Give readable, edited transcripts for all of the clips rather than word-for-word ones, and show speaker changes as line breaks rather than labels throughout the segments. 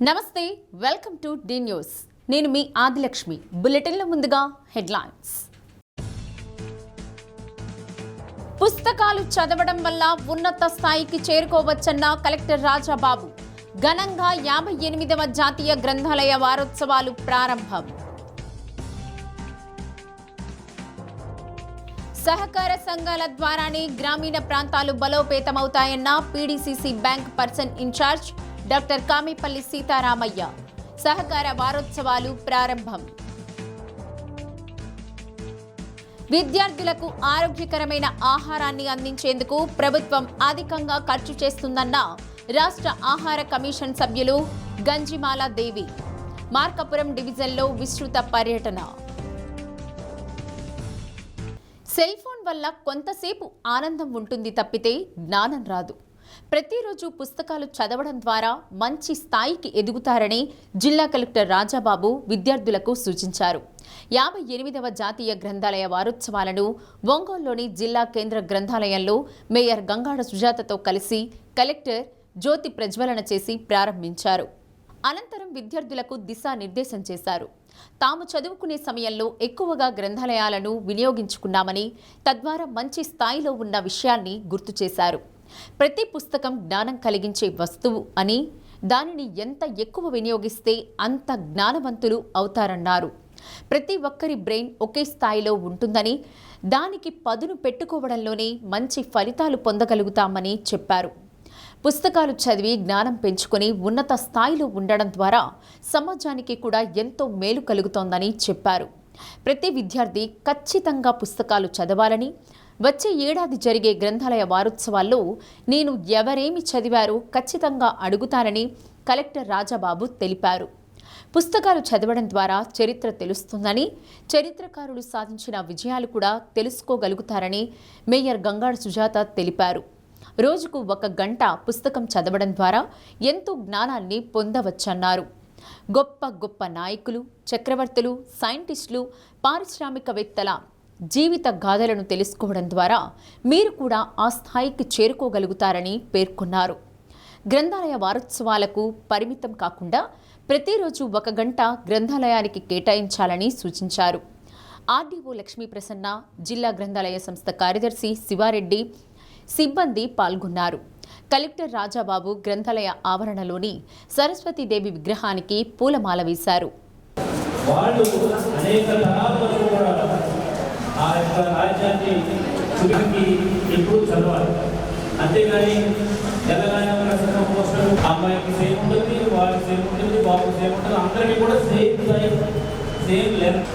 నమస్తే, welcome to D news. నేను మీ ఆదిలక్ష్మి. బులెటిన్లో ముందుగా హెడ్లైన్స్. పుస్తకాలు చదవడం వల్ల ఉన్నత స్థాయికి చేరుకోవచ్చన్న కలెక్టర్ రాజాబాబు. ఘనంగా 58వ జాతీయ గ్రంథాలయ వారోత్సవాలు ప్రారంభం. సహకార సంఘాల ద్వారానే గ్రామీణ ప్రాంతాలు బలోపేతమవుతాయన్న PDCC bank person incharge doctor Kamipalli Sitaramayya. సహకార వారోత్సవాలు ప్రారంభం. విద్యార్థులకు ఆరోగ్యకరమైన ఆహారాన్ని అందించేందుకు ప్రభుత్వం అధికంగా ఖర్చు చేస్తుందన్న రాష్ట్ర ఆహార కమిషన్ సభ్యులు గంజిమాల దేవి. మార్కాపురం డివిజన్లో విస్తృత పర్యటన. సెల్ ఫోన్ వల్ల కొంతసేపు ఆనందం ఉంటుంది తప్పితే జ్ఞానం రాదు. ప్రతిరోజు పుస్తకాలు చదవడం ద్వారా మంచి స్థాయికి ఎదుగుతారని జిల్లా కలెక్టర్ రాజాబాబు విద్యార్థులకు సూచించారు. 58వ జాతీయ గ్రంథాలయ వారోత్సవాలను ఒంగోలులోని జిల్లా కేంద్ర గ్రంథాలయంలో మేయర్ గంగాడ సుజాతతో కలిసి కలెక్టర్ జ్యోతి ప్రజ్వలన చేసి ప్రారంభించారు. అనంతరం విద్యార్థులకు దిశానిర్దేశం చేశారు. తాము చదువుకునే సమయంలో ఎక్కువగా గ్రంథాలయాలను వినియోగించుకున్నామని, తద్వారా మంచి స్థాయిలో ఉన్న విషయాన్ని గుర్తు చేశారు. ప్రతి పుస్తకం జ్ఞానం కలిగించే వస్తువు అని, దానిని ఎంత ఎక్కువ వినియోగిస్తే అంత జ్ఞానవంతులు అవుతారన్నారు. ప్రతి ఒక్కరి బ్రెయిన్ ఒకే స్థాయిలో ఉంటుందని, దానికి పదును పెట్టుకోవడంలోనే మంచి ఫలితాలు పొందగలుగుతామని చెప్పారు. పుస్తకాలు చదివి జ్ఞానం పెంచుకొని ఉన్నత స్థాయిలో ఉండడం ద్వారా సమాజానికి కూడా ఎంతో మేలు కలుగుతోందని చెప్పారు. ప్రతి విద్యార్థి ఖచ్చితంగా పుస్తకాలు చదవాలని, వచ్చే ఏడాది జరిగే గ్రంథాలయ వారోత్సవాల్లో నేను ఎవరేమి చదివారో ఖచ్చితంగా అడుగుతానని కలెక్టర్ రాజాబాబు తెలిపారు. పుస్తకాలు చదవడం ద్వారా చరిత్ర తెలుస్తుందని, చరిత్రకారులు సాధించిన విజయాలు కూడా తెలుసుకోగలుగుతారని మేయర్ గంగాడ సుజాత తెలిపారు. రోజుకు 1 గంట పుస్తకం చదవడం ద్వారా ఎంతో జ్ఞానాన్ని పొందవచ్చన్నారు. గొప్ప గొప్ప నాయకులు, చక్రవర్తులు, సైంటిస్టులు, పారిశ్రామికవేత్తల జీవిత గాథలను తెలుసుకోవడం ద్వారా మీరు కూడా ఆ స్థాయికి చేరుకోగలుగుతారని పేర్కొన్నారు. గ్రంథాలయ వారోత్సవాలకు పరిమితం కాకుండా ప్రతిరోజు 1 గంట గ్రంథాలయానికి కేటాయించాలని సూచించారు. ఆర్డీఓ లక్ష్మీ ప్రసన్న, జిల్లా గ్రంథాలయ సంస్థ కార్యదర్శి శివారెడ్డి, సిబ్బంది పాల్గొన్నారు. కలెక్టర్ రాజాబాబు గ్రంథాలయ ఆవరణలోని సరస్వతీదేవి విగ్రహానికి పూలమాల వేశారు.
అంతేగాని అమ్మాయికి సేమ్ ఉంటుంది, వాడికి సేమ్ ఉంటుంది, బాబుకి సేమ్ ఉంటుంది, అందరికీ కూడా సేమ్ లెంత్.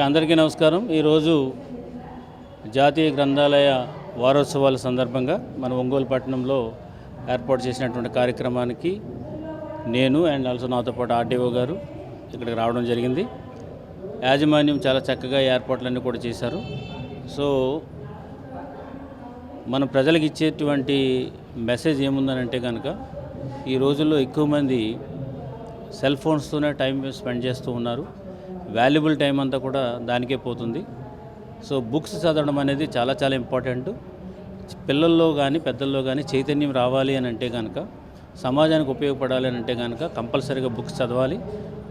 అందరికీ నమస్కారం. ఈరోజు జాతీయ గ్రంథాలయ వారోత్సవాల సందర్భంగా మన ఒంగోలు పట్టణంలో ఏర్పాటు చేసినటువంటి కార్యక్రమానికి నేను అండ్ ఆల్సో నాతో పాటు ఆర్డీఓ గారు ఇక్కడికి రావడం జరిగింది. యాజమాన్యం చాలా చక్కగా ఏర్పాట్లన్నీ కూడా చేశారు. సో మన ప్రజలకు ఇచ్చేటువంటి మెసేజ్ ఏముందనంటే కనుక, ఈ రోజుల్లో ఎక్కువ మంది సెల్ ఫోన్స్తోనే టైం స్పెండ్ చేస్తూ ఉన్నారు. వాల్యుబుల్ టైం అంతా కూడా దానికే పోతుంది. సో బుక్స్ చదవడం అనేది చాలా చాలా ఇంపార్టెంట్. పిల్లల్లో కానీ పెద్దల్లో కానీ చైతన్యం రావాలి అని అంటే కనుక, సమాజానికి ఉపయోగపడాలి అని అంటే కనుక కంపల్సరీగా బుక్స్ చదవాలి.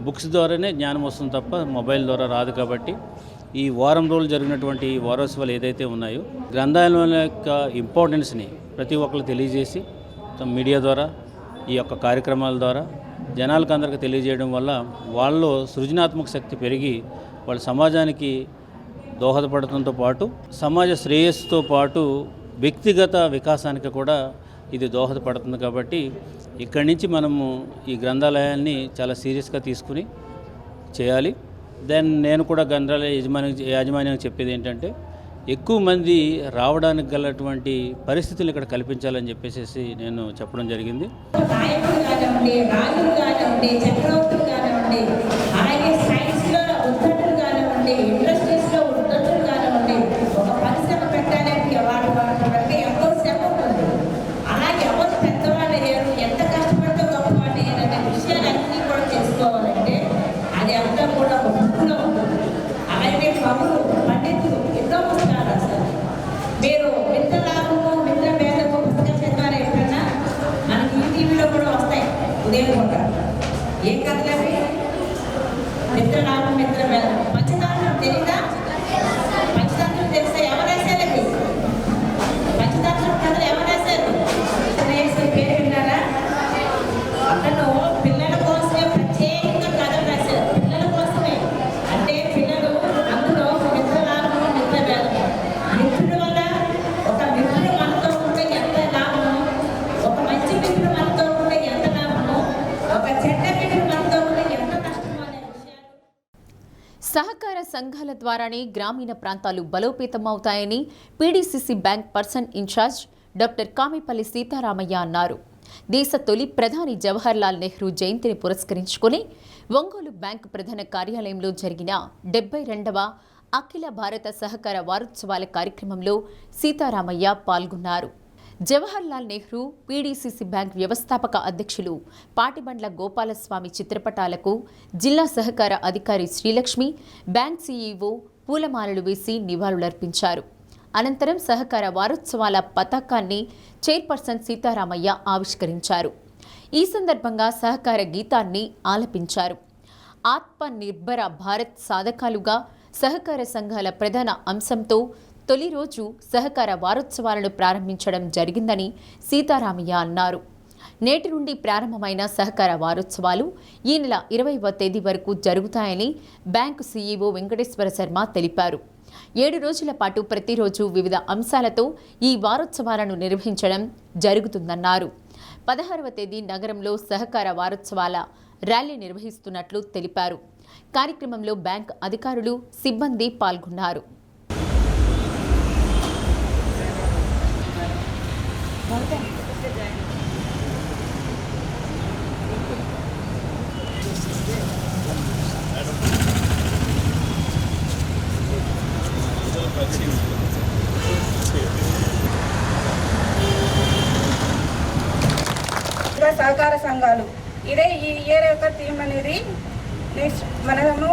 బుక్స్ ద్వారానే జ్ఞానం వస్తుంది తప్ప మొబైల్ ద్వారా రాదు. కాబట్టి ఈ వారం రోజులు జరిగినటువంటి వారోత్సవాలు ఏదైతే ఉన్నాయో, గ్రంథాలయం యొక్క ఇంపార్టెన్స్ని ప్రతి ఒక్కరు తెలియజేసి మీడియా ద్వారా, ఈ యొక్క కార్యక్రమాల ద్వారా జనాలకు అందరికీ తెలియజేయడం వల్ల వాళ్ళలో సృజనాత్మక శక్తి పెరిగి వాళ్ళ సమాజానికి దోహదపడటంతో పాటు సమాజ శ్రేయస్సుతో పాటు వ్యక్తిగత వికాసానికి కూడా ఇది దోహదపడుతుంది. కాబట్టి ఇక్కడి నుంచి మనము ఈ గ్రంథాలయాన్ని చాలా సీరియస్గా తీసుకుని చేయాలి. దెన్ నేను కూడా గ్రంథాలయ యాజమాన్యానికి చెప్పేది ఏంటంటే, ఎక్కువ మంది రావడానికి గలటువంటి పరిస్థితులు ఇక్కడ కల్పించాలని చెప్పేసి నేను చెప్పడం జరిగింది.
అది అంతా కూడా ఒక బుక్లో ఉంటుంది. అలాగే కవులు, పండితులు ఎన్నో పుస్తకాలు ఏ కథలవి? మిత్రలాభం మిత్రమేళ. పంచతంత్రం తెలీదా? పంచతంత్రం తెలుసా? ఎవరు రాశారు? పంచతంత్రం కథలు ఎవరు రాశారు? పేరు విన్నారా? అతను పిల్లల కోసమే ప్రత్యేకంగా కథలు రాశారు. పిల్లల కోసమే. అంటే పిల్లలు అందులో మిత్రలాభం మిత్రమేళ. మిత్రుడు వల్ల ఒక మిత్రుడు మనతో ఉంటే ఎంత లాభము, ఒక మంచి మిత్రుడు మనతో ఉంటే ఎంత లాభము, ఒక చెడ్డ మిత్రుడు మనతో ఉంటే ఎంత నష్టము అనే విషయాలు.
సహకార సంఘాల ద్వారానే గ్రామీణ ప్రాంతాలు బలోపేతం అవుతాయని PDCC bank person incharge doctor Kamipalli Sitaramayya అన్నారు. దేశ తొలి ప్రధాని జవహర్లాల్ నెహ్రూ జయంతిని పురస్కరించుకుని ఒంగోలు బ్యాంకు ప్రధాన కార్యాలయంలో జరిగిన 72వ అఖిల భారత సహకార వారోత్సవాల కార్యక్రమంలో సీతారామయ్య పాల్గొన్నారు. జవహర్లాల్ నెహ్రూ పీడీసీసీ బ్యాంక్ వ్యవస్థాపక అధ్యక్షులు పాటిబండ్ల గోపాలస్వామి చిత్రపటాలకు జిల్లా సహకార అధికారి శ్రీలక్ష్మి, బ్యాంక్ సీఈఓ పూలమాలలు వేసి నివాళులర్పించారు. అనంతరం సహకార వారోత్సవాల పతాకాన్ని చైర్పర్సన్ సీతారామయ్య ఆవిష్కరించారు. ఈ సందర్భంగా సహకార గీతాన్ని ఆలపించారు. ఆత్మ నిర్భర భారత్ సాధకాలుగా సహకార సంఘాల ప్రధాన అంశంతో తొలి రోజు సహకార వారోత్సవాలను ప్రారంభించడం జరిగిందని సీతారామయ్య అన్నారు. నేటి నుండి ప్రారంభమైన సహకార వారోత్సవాలు ఈ నెల 20వ తేదీ వరకు జరుగుతాయని బ్యాంకు సీఈఓ వెంకటేశ్వర శర్మ తెలిపారు. 7 రోజుల పాటు ప్రతిరోజు వివిధ అంశాలతో ఈ వారోత్సవాలను నిర్వహించడం జరుగుతుందన్నారు. 16వ తేదీ నగరంలో సహకార వారోత్సవాల ర్యాలీ నిర్వహిస్తున్నట్లు తెలిపారు. కార్యక్రమంలో బ్యాంక్ అధికారులు, సిబ్బంది పాల్గొన్నారు.
సహకార సంఘాలు ఇదే ఈ ఇయర్ యొక్క థీమ్ అనేది. నెక్స్ట్ మనము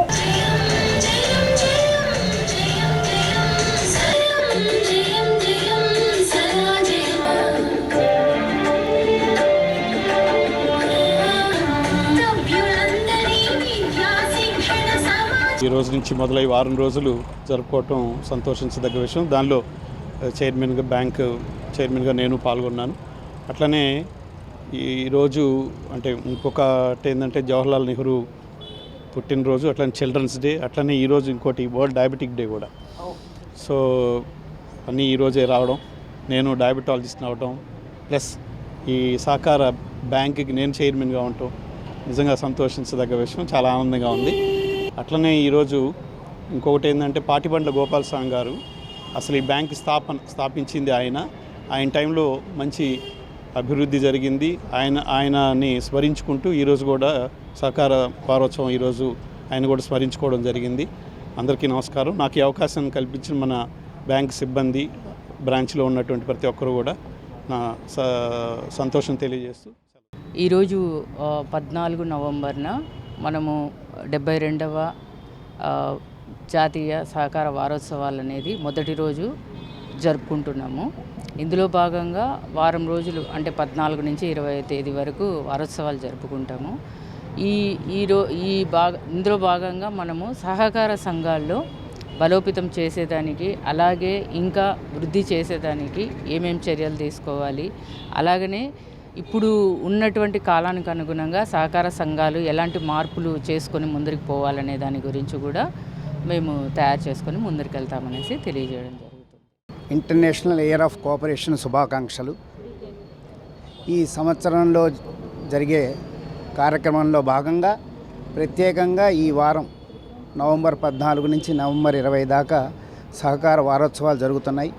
ఈ రోజు నుంచి మొదలై వారం రోజులు జరుపుకోవటం సంతోషించదగ్గ విషయం. దానిలో చైర్మన్గా, బ్యాంక్ చైర్మన్గా నేను పాల్గొన్నాను. అట్లనే ఈరోజు అంటే ఇంకొకటి ఏంటంటే జవహర్లాల్ నెహ్రూ పుట్టినరోజు, అట్లనే చిల్డ్రన్స్ డే, అట్లనే ఈరోజు ఇంకోటి వరల్డ్ డయాబెటిక్ డే కూడా. సో అన్నీ ఈరోజే రావడం, నేను డయాబెటాలజిస్ట్ అవడం, ప్లస్ ఈ సహకార బ్యాంక్కి నేను చైర్మన్గా ఉండటం నిజంగా సంతోషించదగ్గ విషయం. చాలా ఆనందంగా ఉంది. అట్లనే ఈరోజు ఇంకొకటి ఏంటంటే పాటిబండ్ల గోపాలస్వామి గారు అసలు ఈ బ్యాంక్ స్థాపించింది ఆయన టైంలో మంచి అభివృద్ధి జరిగింది. ఆయనని స్మరించుకుంటూ ఈరోజు కూడా సహకార వారోత్సవం ఈరోజు ఆయన కూడా స్మరించుకోవడం జరిగింది. అందరికీ నమస్కారం. నాకు ఈ అవకాశం కల్పించిన మన బ్యాంక్ సిబ్బంది, బ్రాంచ్లో ఉన్నటువంటి ప్రతి ఒక్కరు కూడా నా సంతోషం తెలియజేస్తూ,
ఈరోజు 14 నవంబర్న మనము 72వ జాతీయ సహకార వారోత్సవాలు అనేది మొదటి రోజు జరుపుకుంటున్నాము. ఇందులో భాగంగా వారం రోజులు అంటే 14 నుంచి 20వ తేదీ వరకు వారోత్సవాలు జరుపుకుంటాము. ఇందులో భాగంగా మనము సహకార సంఘాల్లో బలోపేతం చేసేదానికి, అలాగే ఇంకా వృద్ధి చేసేదానికి ఏమేం చర్యలు తీసుకోవాలి, అలాగనే ఇప్పుడు ఉన్నటువంటి కాలానికి అనుగుణంగా సహకార సంఘాలు ఎలాంటి మార్పులు చేసుకొని ముందుకు పోవాలనే దాని గురించి కూడా మేము తయారు చేసుకొని ముందుకు వెళ్తామనేసి తెలియజేయడం జరుగుతుంది.
ఇంటర్నేషనల్ ఇయర్ ఆఫ్ కోఆపరేషన్ శుభాకాంక్షలు. ఈ సంవత్సరంలో జరిగే కార్యక్రమంలో భాగంగా ప్రత్యేకంగా ఈ వారం నవంబర్ 14 నుంచి నవంబర్ 20 దాకా సహకార వారోత్సవాలు జరుగుతున్నాయి.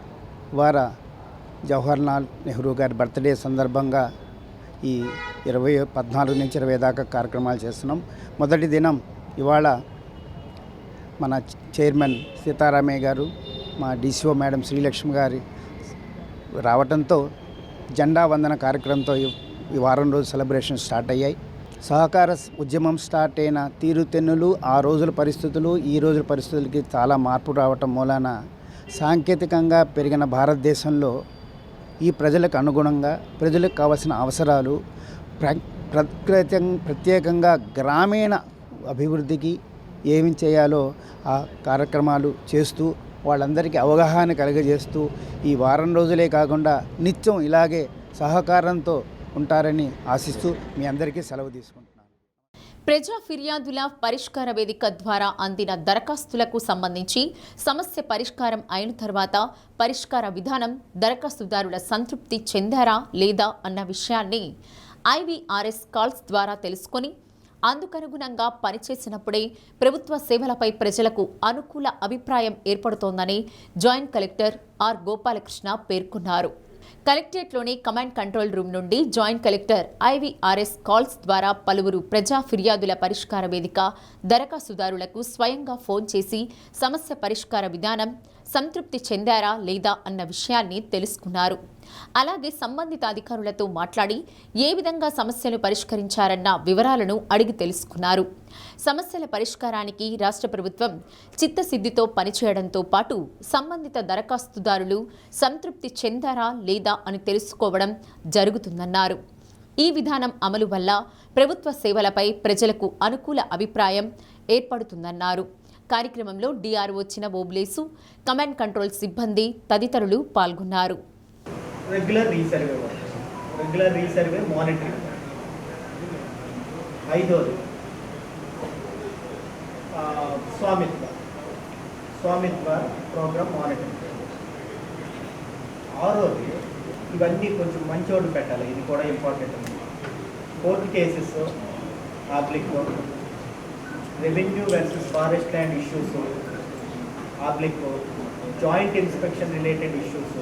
జవహర్లాల్ నెహ్రూ గారి బర్త్డే సందర్భంగా ఈ 14 నుంచి 20 దాకా కార్యక్రమాలు చేస్తున్నాం. మొదటి దినం ఇవాళ మన చైర్మన్ సీతారామయ్య గారు, మా డీసీఓ మేడం శ్రీలక్ష్మి గారి రావడంతో జెండా వందన కార్యక్రమంతో ఈ వారం రోజు సెలబ్రేషన్ స్టార్ట్ అయ్యాయి. సహకార ఉద్యమం స్టార్ట్ అయిన తీరుతెన్నులు, ఆ రోజుల పరిస్థితులు ఈ రోజుల పరిస్థితులకి చాలా మార్పు రావటం మూలాన సాంకేతికంగా పెరిగిన భారతదేశంలో ఈ ప్రజలకు అనుగుణంగా ప్రజలకు కావాల్సిన అవసరాలు ప్రత్యేకంగా గ్రామీణ అభివృద్ధికి ఏమి చేయాలో ఆ కార్యక్రమాలు చేస్తూ వాళ్ళందరికీ అవగాహన కలుగజేస్తూ ఈ వారం రోజులే కాకుండా నిత్యం ఇలాగే సహకారంతో ఉంటారని ఆశిస్తూ మీ అందరికీ సెలవు తీసుకుంటున్నాను.
ప్రజా ఫిర్యాదుల పరిష్కార వేదిక ద్వారా అందిన దరఖాస్తులకు సంబంధించి సమస్య పరిష్కారం అయిన తర్వాత పరిష్కార విధానం దరఖాస్తుదారుల సంతృప్తి చెందారా లేదా అన్న విషయాన్ని IVRS కాల్స్ ద్వారా తెలుసుకొని అందుకనుగుణంగా పనిచేసినప్పుడే ప్రభుత్వ సేవలపై ప్రజలకు అనుకూల అభిప్రాయం ఏర్పడుతోందని జాయింట్ కలెక్టర్ ఆర్ గోపాలకృష్ణ పేర్కొన్నారు. కలెక్టరేట్లోని కమాండ్ కంట్రోల్ రూమ్ నుండి జాయింట్ కలెక్టర్ IVRS కాల్స్ ద్వారా పలువురు ప్రజా ఫిర్యాదుల పరిష్కార వేదిక దరఖాస్తుదారులకు స్వయంగా ఫోన్ చేసి సమస్య పరిష్కార విధానం సంతృప్తి చెందారా లేదా అన్న విషయాన్ని తెలుసుకున్నారు. అలాగే సంబంధిత అధికారులతో మాట్లాడి ఏ విధంగా సమస్యను పరిష్కరించారన్న వివరాలను అడిగి తెలుసుకున్నారు. సమస్యల పరిష్కారానికి రాష్ట్ర ప్రభుత్వం చిత్తశుద్ధితో పనిచేయడంతో పాటు సంబంధిత దరఖాస్తుదారులు సంతృప్తి చెందారా లేదా అని తెలుసుకోవడం జరుగుతుందన్నారు. ఈ విధానం అమలు వల్ల ప్రభుత్వ సేవలపై ప్రజలకు అనుకూల అభిప్రాయం ఏర్పడుతుందన్నారు. కార్యక్రమంలో DRO చిన ఓబ్లేసు, కమాండ్ కంట్రోల్ సిబ్బంది తదితరులు పాల్గొన్నారు.
Regular resurvey monitoring. ఐదోది స్వామిత్వ ప్రోగ్రామ్ మానిటరింగ్. ఆరోది ఇవన్నీ కొంచెం మంచోడు పెట్టాలి, ఇది కూడా important. Court cases, oblique revenue versus forest land issues, oblique joint inspection related issues,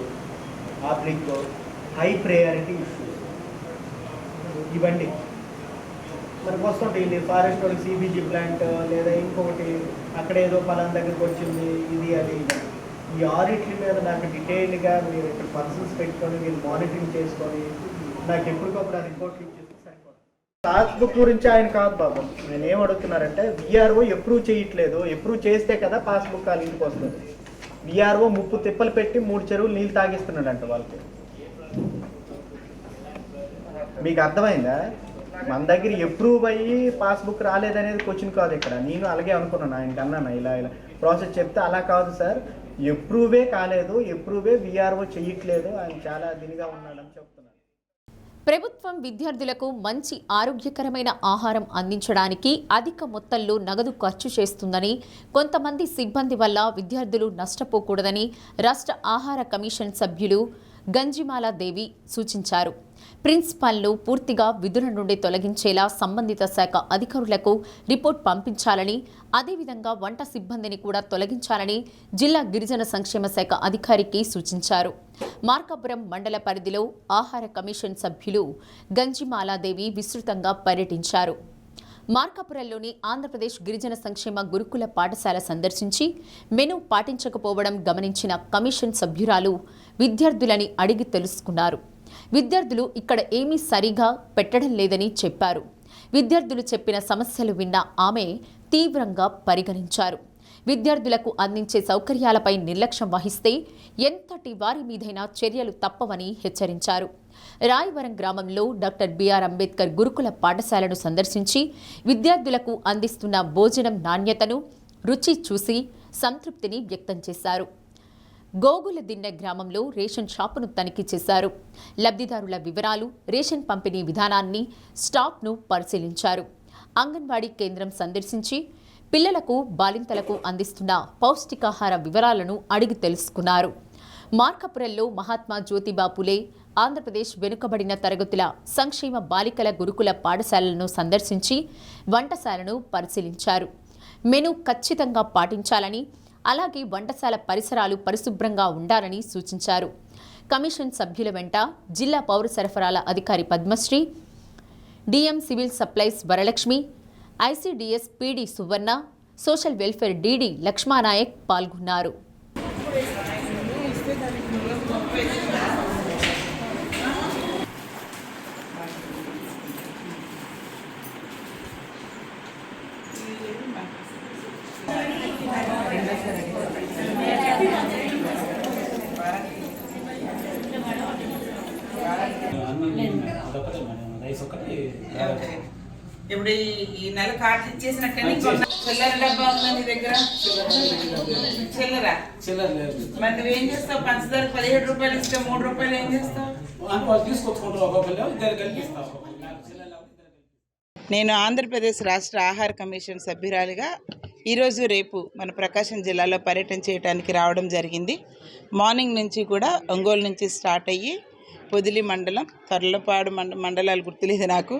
oblique high priority issues. ఇవన్నీ మనకు వస్తుంటాయి. ఫారెస్ట్ వాళ్ళకి CBG ప్లాంట్ లేదా ఇంకొకటి అక్కడ ఏదో పలానా దగ్గరికి వచ్చింది, ఇది అది. ఈ ఆడిట్ల మీద నాకు డీటెయిల్గా మీరు ఇక్కడ పర్సన్స్ పెట్టుకొని మీరు మానిటరింగ్ చేసుకొని నాకు ఎప్పటికప్పుడు ఆ రిపోర్ట్లు ఇచ్చేసి సరిపోతుంది. పాస్బుక్ గురించి ఆయన కాదు బాబు, నేను ఏం అడుగుతున్నారంటే VRO అప్రూవ్ చేయట్లేదు. అప్రూవ్ చేస్తే కదా పాస్బుక్ వాళ్ళ ఇంటికి వస్తుంది. VRO 30 తిప్పలు పెట్టి 3 చెరువులు నీళ్ళు తాగిస్తున్నాడంట వాళ్ళకి. మీకు అర్థమైందా? మన దగ్గర అప్రూవ్ అయ్యి పాస్బుక్ రాలేదనేది క్వశ్చన్ కాదు ఇక్కడ. నేను అలాగే అనుకున్నాను, ఆయనకి అన్నాను ఇలా ప్రాసెస్ చెప్తే అలా కాదు సార్, అప్రూవే కాలేదు, అప్రూవే VRO చేయట్లేదు, ఆయన చాలా దీనిగా ఉన్నాడని చెప్తున్నాను.
ప్రభుత్వం విద్యార్థులకు మంచి ఆరోగ్యకరమైన ఆహారం అందించడానికి అధిక మొత్తంలో నగదు ఖర్చు చేస్తుందని, కొంతమంది సిబ్బంది వల్ల విద్యార్థులు నష్టపోకూడదని రాష్ట్ర ఆహార కమిషన్ సభ్యులు గంజిమాల దేవి సూచించారు. ప్రిన్సిపాల్ను పూర్తిగా విధుల నుండి తొలగించేలా సంబంధిత శాఖ అధికారులకు రిపోర్ట్ పంపించాలని, అదేవిధంగా వంట సిబ్బందిని కూడా తొలగించాలని జిల్లా గిరిజన సంక్షేమ శాఖ అధికారికి సూచించారు. మార్కాపురం మండల పరిధిలో ఆహార కమిషన్ సభ్యులు గంజిమాలాదేవి విస్తృతంగా పర్యటించారు. మార్కాపురంలోని ఆంధ్రప్రదేశ్ గిరిజన సంక్షేమ గురుకుల పాఠశాల సందర్శించి మెనూ పాటించకపోవడం గమనించిన కమిషన్ సభ్యురాలు విద్యార్థులని అడిగి తెలుసుకున్నారు. విద్యార్థులు ఇక్కడ ఏమీ సరిగా పెట్టడం లేదని చెప్పారు. విద్యార్థులు చెప్పిన సమస్యలు విన్న ఆమె తీవ్రంగా పరిగణించారు. విద్యార్థులకు అందించే సౌకర్యాలపై నిర్లక్ష్యం వహిస్తే ఎంతటి వారి మీదైనా చర్యలు తప్పవని హెచ్చరించారు. రాయవరం గ్రామంలో డాక్టర్ బిఆర్ అంబేద్కర్ గురుకుల పాఠశాలను సందర్శించి విద్యార్థులకు అందిస్తున్న భోజనం నాణ్యతను రుచి చూసి సంతృప్తిని వ్యక్తం చేశారు. గోగులదిన్నె గ్రామంలో రేషన్ షాపును తనిఖీ చేశారు. లబ్ధిదారుల వివరాలు, రేషన్ పంపిణీ విధానాన్ని, స్టాక్ను పరిశీలించారు. అంగన్వాడీ కేంద్రం సందర్శించి పిల్లలకు, బాలింతలకు అందిస్తున్న పౌష్టికాహార వివరాలను అడిగి తెలుసుకున్నారు. మార్కాపురంలో మహాత్మా జ్యోతిబా పులే ఆంధ్రప్రదేశ్ వెనుకబడిన తరగతుల సంక్షేమ బాలికల గురుకుల పాఠశాలలను సందర్శించి వంటశాలను పరిశీలించారు. మెనూ ఖచ్చితంగా పాటించాలని, అలాగే వంటశాల పరిసరాలు పరిశుభ్రంగా ఉండాలని సూచించారు. కమిషన్ సభ్యుల వెంట జిల్లా పౌర సరఫరాల అధికారి Padmasri, DM civil supplies Varalakshmi, ICDS PD Suvarna, social welfare DD Lakshmanayak పాల్గొన్నారు.
రైస్ ఒకటి
ఇప్పుడు ఈ నెల కార్డు ఇచ్చేసినట్టే చిల్లర డబ్బా ఉందా నీ దగ్గర? చిల్లరా మరి నువ్వేం చేస్తావు? పంచదార 17 రూపాయలు ఇస్తే 3 రూపాయలు ఏం చేస్తావు? నేను ఆంధ్రప్రదేశ్ రాష్ట్ర ఆహార కమిషన్ సభ్యురాలిగా ఈరోజు రేపు మన ప్రకాశం జిల్లాలో పర్యటన చేయడానికి రావడం జరిగింది. మార్నింగ్ నుంచి కూడా ఒంగోలు నుంచి స్టార్ట్ అయ్యి పొదిలి మండలం, తర్లపాడు మండలాలు గుర్తులేదు నాకు.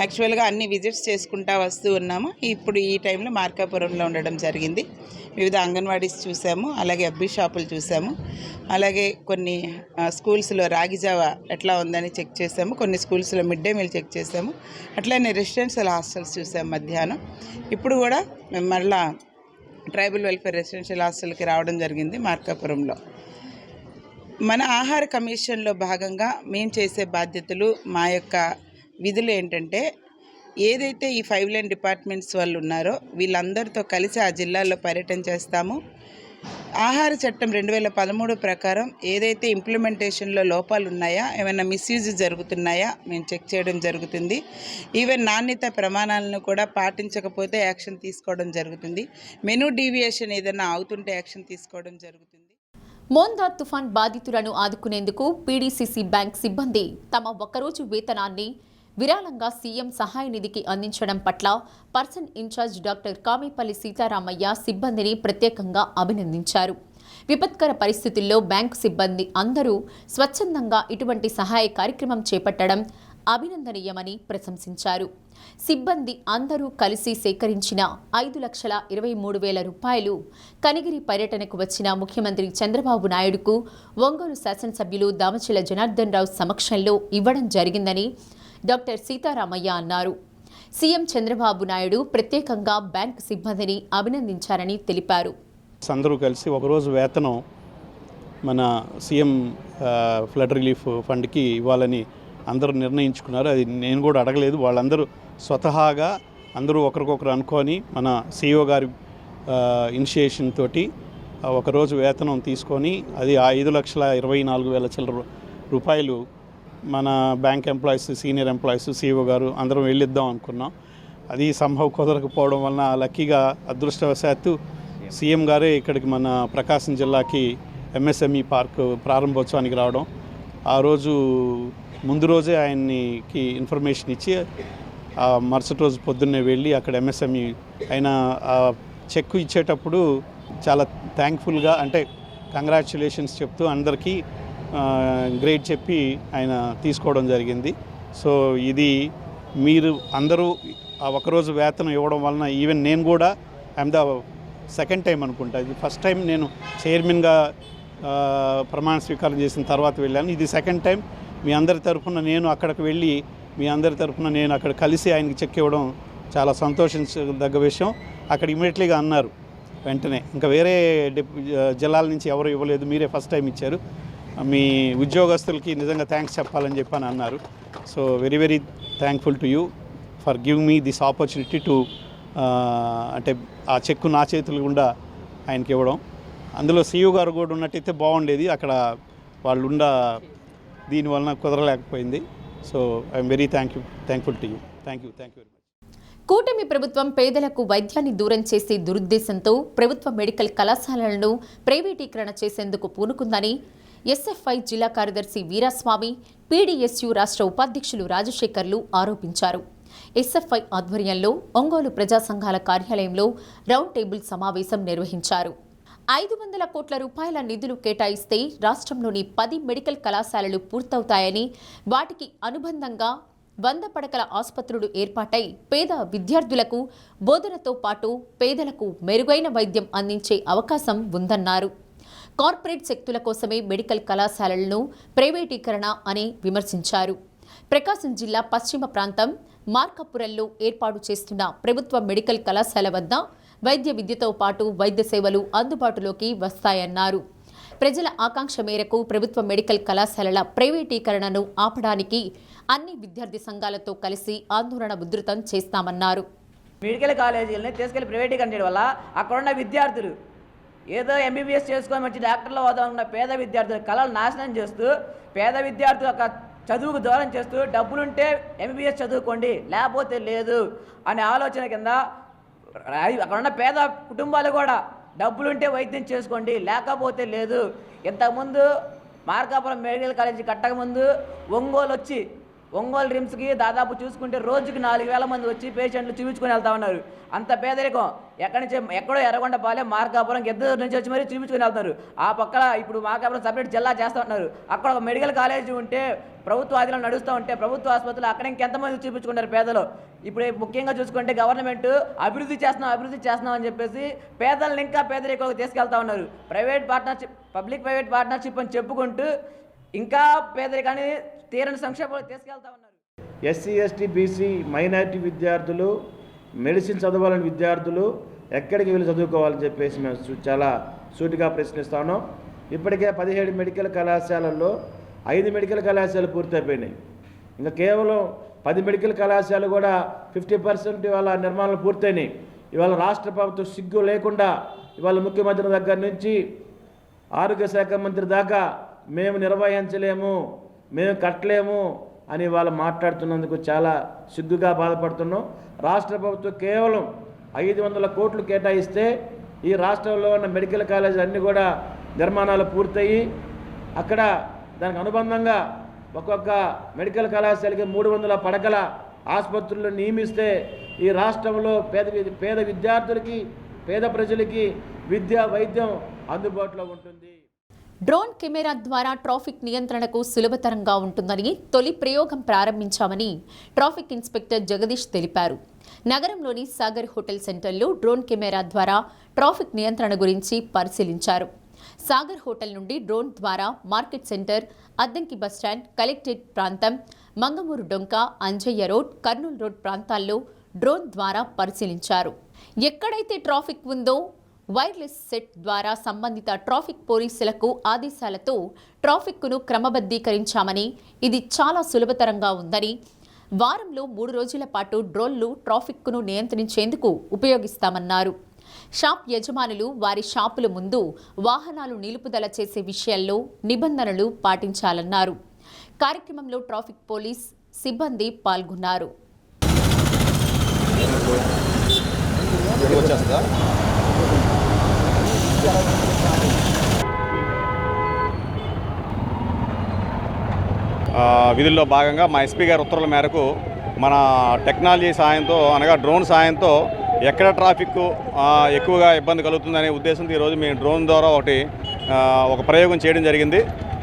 యాక్చువల్గా అన్ని విజిట్స్ చేసుకుంటా వస్తూ ఉన్నాము. ఇప్పుడు ఈ టైంలో మార్కాపురంలో ఉండడం జరిగింది. వివిధ అంగన్వాడీస్ చూసాము, అలాగే అబ్బీ షాపులు చూసాము, అలాగే కొన్ని స్కూల్స్లో రాగిజావ ఎట్లా ఉందని చెక్ చేసాము, కొన్ని స్కూల్స్లో మిడ్ డే మీల్ చెక్ చేసాము, అట్లనే రెసిడెన్షియల్ హాస్టల్స్ చూసాము మధ్యాహ్నం. ఇప్పుడు కూడా మేము మళ్ళా ట్రైబల్ వెల్ఫేర్ రెసిడెన్షియల్ హాస్టల్కి రావడం జరిగింది మార్కాపురంలో. మన ఆహార కమిషన్లో భాగంగా మేము చేసే బాధ్యతలు, మా యొక్క విధులు ఏంటంటే, ఏదైతే ఈ 5 లైన్ డిపార్ట్మెంట్స్ వాళ్ళు ఉన్నారో వీళ్ళందరితో కలిసి ఆ జిల్లాల్లో పర్యటన చేస్తాము. ఆహార చట్టం 2013 ప్రకారం ఏదైతే ఇంప్లిమెంటేషన్లో లోపాలు ఉన్నాయా, ఏమైనా మిస్యూజ్ జరుగుతున్నాయా మేము చెక్ చేయడం జరుగుతుంది. ఈవెన్ నాణ్యత ప్రమాణాలను కూడా పాటించకపోతే యాక్షన్ తీసుకోవడం జరుగుతుంది. మెనూ డీవియేషన్ ఏదైనా అవుతుంటే యాక్షన్ తీసుకోవడం జరుగుతుంది.
మోందా తుఫాన్ బాధితులను ఆదుకునేందుకు పీడీసీసీ బ్యాంక్ సిబ్బంది తమ ఒక్కరోజు వేతనాన్ని విరాళంగా సీఎం సహాయ నిధికి అందించడం పట్ల person incharge doctor Kamepalli Sitaramayya సిబ్బందిని ప్రత్యేకంగా అభినందించారు. విపత్కర పరిస్థితుల్లో బ్యాంకు సిబ్బంది అందరూ స్వచ్ఛందంగా ఇటువంటి సహాయ కార్యక్రమం చేపట్టడం అభినందనీయమని ప్రశంసించారు. సిబ్బంది అందరూ కలిసి సేకరించిన 5,23,000 రూపాయలు కనిగిరి పర్యటనకు వచ్చిన ముఖ్యమంత్రి చంద్రబాబు నాయుడుకు ఒంగోలు శాసనసభ్యులు దామచల జనార్దన్ రావు సమక్షంలో ఇవ్వడం జరిగిందని డాక్టర్ సీతారామయ్య అన్నారు. సీఎం చంద్రబాబు నాయుడు ప్రత్యేకంగా బ్యాంకు సిబ్బందిని అభినందించారని తెలిపారు.
అందరూ కలిసి ఒకరోజు వేతనం మన సీఎం ఫ్లడ్ రిలీఫ్ ఫండ్కి ఇవ్వాలని అందరూ నిర్ణయించుకున్నారు. అది నేను కూడా అడగలేదు, వాళ్ళందరూ స్వతహాగా అందరూ ఒకరికొకరు అనుకొని మన సిఇఓ గారి ఇనిషియేషన్ తోటి ఒకరోజు వేతనం తీసుకొని అది 5,24,000 చిల్లర రూపాయలు మన bank employees, senior employees, CEO గారు అందరం వెళ్ళిద్దాం అనుకున్నాం. అది సంభవ్ కుదరకపోవడం వలన లక్కీగా అదృష్టవశాత్తు సీఎం గారే ఇక్కడికి మన ప్రకాశం జిల్లాకి ఎంఎస్ఎంఈ పార్క్ ప్రారంభోత్సవానికి రావడం, ఆ రోజు ముందు రోజే ఆయనకి ఇన్ఫర్మేషన్ ఇచ్చి మరుసటి రోజు పొద్దున్నే వెళ్ళి అక్కడ ఎంఎస్ఎంఈ ఆయన చెక్ ఇచ్చేటప్పుడు చాలా థ్యాంక్ఫుల్గా, అంటే కంగ్రాచ్యులేషన్స్ చెప్తూ అందరికీ గ్రేడ్ చెప్పి ఆయన తీసుకోవడం జరిగింది. సో ఇది మీరు అందరూ ఆ ఒకరోజు వేతనం ఇవ్వడం వలన ఈవెన్ నేను కూడా ఐఎమ్ ద సెకండ్ టైం అనుకుంటా, ఇది ఫస్ట్ టైం నేను చైర్మన్గా ప్రమాణ స్వీకారం చేసిన తర్వాత వెళ్ళాను. ఇది సెకండ్ టైం మీ అందరి తరఫున నేను అక్కడికి వెళ్ళి మీ అందరి తరఫున నేను అక్కడ కలిసి ఆయనకి చెక్ ఇవ్వడం చాలా సంతోషించదగ్గ విషయం. అక్కడ ఇమీడియట్లీగా అన్నారు వెంటనే, ఇంకా వేరే జిల్లాల నుంచి ఎవరు ఇవ్వలేదు, మీరే ఫస్ట్ టైం ఇచ్చారు, మీ ఉద్యోగస్తులకి నిజంగా థ్యాంక్స్ చెప్పాలని చెప్పని అన్నారు. So very very thankful to you for giving me this opportunity to, అంటే ఆ చెక్కు నా చేతులు గుండా ఆయనకి ఇవ్వడం. అందులో సిఇఓ గారు కూడా ఉన్నట్టయితే బాగుండేది, అక్కడ వాళ్ళు దీనివలన కుదరలేకపోయింది. So I'm very thankful to you. Thank you very much.
కూటమి ప్రభుత్వం పేదలకు వైద్యాన్ని దూరం చేసే దురుద్దేశంతో ప్రభుత్వ మెడికల్ కళాశాలలను ప్రైవేటీకరణ చేసేందుకు పూనుకుందని ఎస్ఎఫ్ఐ జిల్లా కార్యదర్శి వీరాస్వామి, పీడీఎస్యు రాష్ట్ర ఉపాధ్యక్షులు రాజశేఖర్లు ఆరోపించారు. ఎస్ఎఫ్ఐ ఆధ్వర్యంలో ఒంగోలు ప్రజా సంఘాల కార్యాలయంలో రౌండ్ టేబుల్ సమావేశం నిర్వహించారు. 500 కోట్ల రూపాయల నిధులు కేటాయిస్తే రాష్ట్రంలోని 10 మెడికల్ కళాశాలలు పూర్తవుతాయని, వాటికి అనుబంధంగా 100 పడకల ఆసుపత్రులు ఏర్పాటై పేద విద్యార్థులకు బోధనతో పాటు పేదలకు మెరుగైన వైద్యం అందించే అవకాశం ఉందన్నారు. కార్పొరేట్ శక్తుల కోసమే మెడికల్ కళాశాలలను ప్రైవేటీకరణ అని విమర్శించారు. ప్రకాశం జిల్లా పశ్చిమ ప్రాంతం మార్కాపురంలో ఏర్పాటు చేస్తున్న ప్రభుత్వ మెడికల్ కళాశాల వద్ద వైద్య విద్యతో పాటు వైద్య సేవలు అందుబాటులోకి వస్తాయన్నారు. ప్రజల ఆకాంక్ష మేరకు ప్రభుత్వ మెడికల్ కళాశాలల ప్రైవేటీకరణను ఆపడానికి అన్ని విద్యార్థి సంఘాలతో కలిసి ఆందోళన ఉధృతం చేస్తామన్నారు.
మెడికల్ కాలేజీలని తీసుకెళ్లి ప్రైవేటీకరణ చేయడం వల్ల అక్కడున్న విద్యార్థులు ఏదో ఎంబీబీఎస్ చేసుకొని వచ్చి డాక్టర్లు అవుదామన్న పేద విద్యార్థుల కళలు నాశనం చేస్తూ పేద విద్యార్థుల యొక్క చదువుకు దూరం చేస్తూ డబ్బులుంటే ఎంబీబీఎస్ చదువుకోండి లేకపోతే లేదు అనే ఆలోచన కింద అక్కడ ఉన్న పేద కుటుంబాలు కూడా డబ్బులుంటే వైద్యం చేసుకోండి లేకపోతే లేదు. ఇంతకుముందు మార్కాపురం మెడికల్ కాలేజీ కట్టకముందు ఒంగోలు రిమ్స్కి దాదాపు చూసుకుంటే రోజుకి 4,000 మంది వచ్చి పేషెంట్లు చూపించుకొని వెళ్తా ఉన్నారు. అంత పేదరికం ఎక్కడో ఎర్రగొండపాలెం మార్కాపురం ఇద్దరు నుంచి వచ్చి మరీ చూపించుకొని వెళ్తున్నారు. ఆ పక్కన ఇప్పుడు మార్కాపురం సపరేట్ జిల్లా చేస్తూ ఉంటున్నారు. అక్కడ ఒక మెడికల్ కాలేజీ ఉంటే ప్రభుత్వ ఆధీనంలో నడుస్తూ ఉంటే ప్రభుత్వ ఆసుపత్రులు అక్కడ ఇంకెంతమంది చూపించుకుంటారు పేదలు. ఇప్పుడు ముఖ్యంగా చూసుకుంటే గవర్నమెంట్ అభివృద్ధి చేస్తున్నాం అని చెప్పేసి పేదలను ఇంకా పేదరికంలోకి తీసుకెళ్తా ఉన్నారు. పబ్లిక్ ప్రైవేట్ పార్ట్నర్షిప్ అని చెప్పుకుంటూ ఇంకా పేదరికాన్ని తీరని సంక్షేమంలో తీసుకెళ్తా ఉన్నారు.
ఎస్సీ ఎస్టీ బీసీ మైనారిటీ విద్యార్థులు మెడిసిన్ చదవాలని విద్యార్థులు ఎక్కడికి వెళ్ళి చదువుకోవాలని చెప్పేసి మేము చాలా సూటిగా ప్రశ్నిస్తా ఉన్నాం. ఇప్పటికే 17 మెడికల్ కళాశాలల్లో 5 మెడికల్ కళాశాలలు పూర్తయిపోయినాయి. ఇంకా కేవలం 10 మెడికల్ కళాశాలలు కూడా 50% ఇవాళ నిర్మాణాలు పూర్తయినాయి. ఇవాళ రాష్ట్ర ప్రభుత్వం సిగ్గు లేకుండా ఇవాళ ముఖ్యమంత్రి దగ్గర నుంచి ఆరోగ్య శాఖ మంత్రి దాకా మేము నిర్వహించలేము, మేము కట్టలేము అని వాళ్ళు మాట్లాడుతున్నందుకు చాలా సిగ్గుగా బాధపడుతున్నాం. రాష్ట్ర ప్రభుత్వం కేవలం 500 కోట్లు కేటాయిస్తే ఈ రాష్ట్రంలో ఉన్న మెడికల్ కాలేజీలు అన్నీ కూడా నిర్మాణాలు పూర్తయి అక్కడ దానికి అనుబంధంగా ఒక్కొక్క మెడికల్ కళాశాలకి 300 పడకల ఆసుపత్రులను నియమిస్తే ఈ రాష్ట్రంలో పేద విద్యార్థులకి పేద ప్రజలకి విద్య వైద్యం అందుబాటులో ఉంటుంది.
డ్రోన్ కెమెరా ద్వారా ట్రాఫిక్ నియంత్రణకు సులభతరంగా ఉంటుందని తొలి ప్రయోగం ప్రారంభించామని ట్రాఫిక్ ఇన్స్పెక్టర్ జగదీష్ తెలిపారు. నగరంలోని సాగర్ హోటల్ సెంటర్లో డ్రోన్ కెమెరా ద్వారా ట్రాఫిక్ నియంత్రణ గురించి పరిశీలించారు. సాగర్ హోటల్ నుండి డ్రోన్ ద్వారా market centre, Addanki bus stand, collectorate ప్రాంతం, మంగమూరు డొంక, అంజయ్య రోడ్, కర్నూలు రోడ్ ప్రాంతాల్లో డ్రోన్ ద్వారా పరిశీలించారు. ఎక్కడైతే ట్రాఫిక్ ఉందో వైర్లెస్ సెట్ ద్వారా సంబంధిత ట్రాఫిక్ పోలీసులకు ఆదేశాలతో ట్రాఫిక్ను క్రమబద్ధీకరించామని, ఇది చాలా సులభతరంగా ఉందని, వారంలో 3 రోజుల పాటు డ్రోన్లు ట్రాఫిక్ను నియంత్రించేందుకు ఉపయోగిస్తామన్నారు. షాప్ యజమానులు వారి షాపుల ముందు వాహనాలు నిలుపుదల చేసే విషయాల్లో నిబంధనలు పాటించాలన్నారు. కార్యక్రమంలో ట్రాఫిక్ పోలీస్ సిబ్బంది పాల్గొన్నారు.
విధుల్లో భాగంగా మా ఎస్పీ గారి ఉత్తర్వుల మేరకు మన టెక్నాలజీ సాయంతో అనగా డ్రోన్ సాయంతో ఎక్కడ ట్రాఫిక్ ఎక్కువగా ఇబ్బంది కలుగుతుందనే ఉద్దేశంతో ఈరోజు మేము డ్రోన్ ద్వారా ఒక ప్రయోగం చేయడం జరిగింది.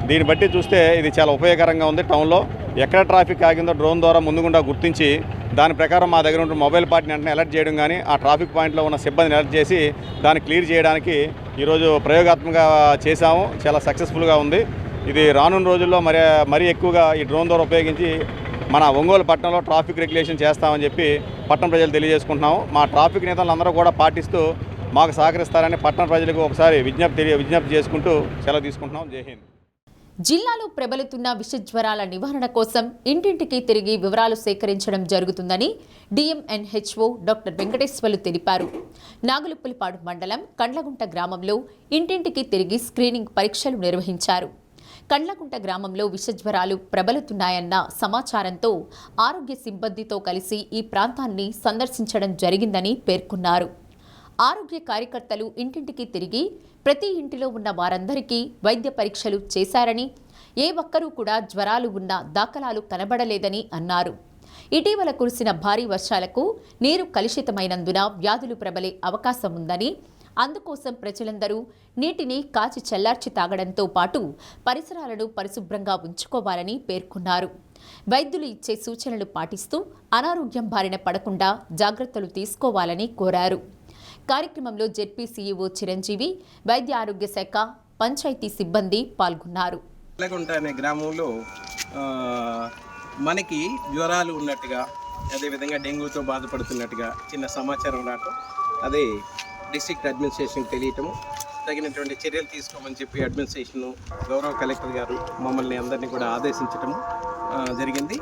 దీన్ని బట్టి చూస్తే ఇది చాలా ఉపయోగకరంగా ఉంది. టౌన్లో ఎక్కడ ట్రాఫిక్ ఆగిందో డ్రోన్ ద్వారా ముందుగుండా గుర్తించి దాని ప్రకారం మా దగ్గర ఉన్న మొబైల్ పార్టీని వెంటనే అలర్ట్ చేయడం కానీ ఆ ట్రాఫిక్ పాయింట్లో ఉన్న సిబ్బందిని అలర్ట్ చేసి దాన్ని క్లియర్ చేయడానికి ఈరోజు ప్రయోగాత్మకంగా చేశాము. చాలా సక్సెస్ఫుల్గా ఉంది. ఇది రానున్న రోజుల్లో మరీ ఎక్కువగా ఈ డ్రోన్ ద్వారా ఉపయోగించి మన ఒంగోలు పట్టణంలో ట్రాఫిక్ రెగ్యులేషన్ చేస్తామని చెప్పి పట్టణ ప్రజలు తెలియజేసుకుంటున్నాము. మా ట్రాఫిక్ నేతలు అందరూ కూడా పాటిస్తూ మాకు సహకరిస్తారని పట్టణ ప్రజలకు ఒకసారి విజ్ఞప్తి చేసుకుంటూ సెలవు తీసుకుంటున్నాం. జై హింద్.
జిల్లాలో ప్రబలుతున్న విషజ్వరాల నివారణ కోసం ఇంటింటికి తిరిగి వివరాలు సేకరించడం జరుగుతుందని డిఎంఎన్హెచ్ఓ డాక్టర్ వెంకటేశ్వర్లు తెలిపారు. నాగులుప్పలపాడు మండలం కండ్లగుంట గ్రామంలో ఇంటింటికి తిరిగి స్క్రీనింగ్ పరీక్షలు నిర్వహించారు. కండ్లగుంట గ్రామంలో విషజ్వరాలు ప్రబలుతున్నాయన్న సమాచారంతో ఆరోగ్య సిబ్బందితో కలిసి ఈ ప్రాంతాన్ని సందర్శించడం జరిగిందని పేర్కొన్నారు. ఆరోగ్య కార్యకర్తలు ఇంటింటికి తిరిగి ప్రతి ఇంటిలో ఉన్న వారందరికీ వైద్య పరీక్షలు చేశారని, ఏ ఒక్కరూ కూడా జ్వరాలు ఉన్న దాఖలాలు కనబడలేదని అన్నారు. ఇటీవల కురిసిన భారీ వర్షాలకు నీరు కలుషితమైనందున వ్యాధులు ప్రబలే అవకాశం ఉందని, అందుకోసం ప్రజలందరూ నీటిని కాచి చల్లార్చి తాగడంతో పాటు పరిసరాలను పరిశుభ్రంగా ఉంచుకోవాలని పేర్కొన్నారు. వైద్యులు ఇచ్చే సూచనలు పాటిస్తూ అనారోగ్యం బారిన పడకుండా జాగ్రత్తలు తీసుకోవాలని కోరారు. కార్యక్రమంలో జెడ్పీ సీఈఓ చిరంజీవి, వైద్య ఆరోగ్య శాఖ, పంచాయతీ సిబ్బంది పాల్గొన్నారు.
కండ్లగుంట అనే గ్రామంలో మనకి జ్వరాలు ఉన్నట్టుగా, అదేవిధంగా డెంగ్యూతో బాధపడుతున్నట్టుగా చిన్న సమాచారం రావటం, అదే డిస్ట్రిక్ట్ అడ్మినిస్ట్రేషన్కి తెలియటము, తగినటువంటి చర్యలు తీసుకోమని చెప్పి అడ్మినిస్ట్రేషన్ గౌరవ కలెక్టర్ గారు మమ్మల్ని అందరినీ కూడా ఆదేశించటము జరిగింది.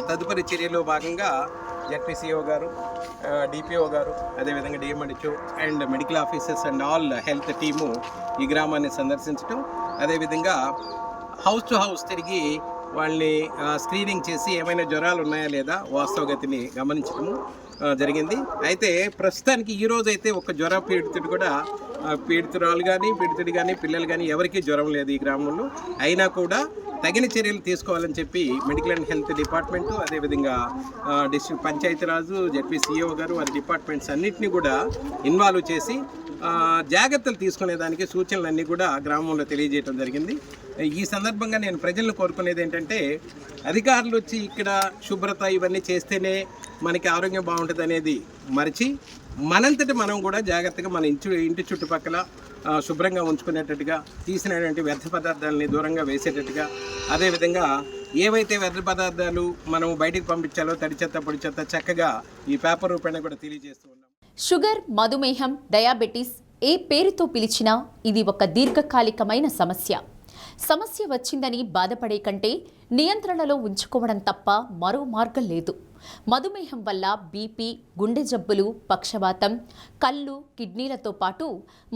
తదుపరి చర్యలో భాగంగా జెడ్పీసీఓ గారు, డిపిఓ గారు, అదేవిధంగా DMHO and medical officers and all health team ఈ గ్రామాన్ని సందర్శించడం, అదేవిధంగా హౌస్ టు హౌస్ తిరిగి వాళ్ళని స్క్రీనింగ్ చేసి ఏమైనా జ్వరాలు ఉన్నాయా లేదా వాస్తవగతిని గమనించడం జరిగింది. అయితే ప్రస్తుతానికి ఈరోజు అయితే ఒక జ్వర పీడితుడు కూడా పీడితురాలు కానీ పీడితుడు కానీ పిల్లలు కానీ ఎవరికీ జ్వరం లేదు ఈ గ్రామంలో. అయినా కూడా తగిన చర్యలు తీసుకోవాలని చెప్పి మెడికల్ అండ్ హెల్త్ డిపార్ట్మెంటు, అదేవిధంగా డిస్ట్రిక్ట్ పంచాయతీరాజు, జెడ్పీ సిఇఓ గారు వారి డిపార్ట్మెంట్స్ అన్నింటినీ కూడా ఇన్వాల్వ్ చేసి జాగ్రత్తలు తీసుకునేదానికి సూచనలన్నీ కూడా గ్రామంలో తెలియజేయడం జరిగింది. ఈ సందర్భంగా నేను ప్రజలను కోరుకునేది ఏంటంటే, అధికారులు వచ్చి ఇక్కడ శుభ్రత ఇవన్నీ చేస్తేనే మనకి ఆరోగ్యం బాగుంటుంది అనేది మరిచి మనంతటి మనం కూడా జాగ్రత్తగా మన ఇంటి చుట్టుపక్కల శుభ్రంగా ఉంచుకునేటట్టుగా, తీసినటువంటి వ్యర్థ పదార్థాలని దూరంగా వేసేటట్టుగా, అదేవిధంగా ఏవైతే వ్యర్థ పదార్థాలు మనం బయటికి పంపించాలో తడి చెత్త పొడి చెత్త చక్కగా ఈ పేపర్ రూపేణ కూడా తెలియజేస్తూ ఉన్నాం.
షుగర్, మధుమేహం, డయాబెటీస్ ఏ పేరుతో పిలిచినా ఇది ఒక దీర్ఘకాలికమైన సమస్య వచ్చిందని బాధపడే కంటే నియంత్రణలో ఉంచుకోవడం తప్ప మరో మార్గం లేదు. మధుమేహం వల్ల బీపీ, గుండె జబ్బులు, పక్షవాతం, కళ్ళు, కిడ్నీలతో పాటు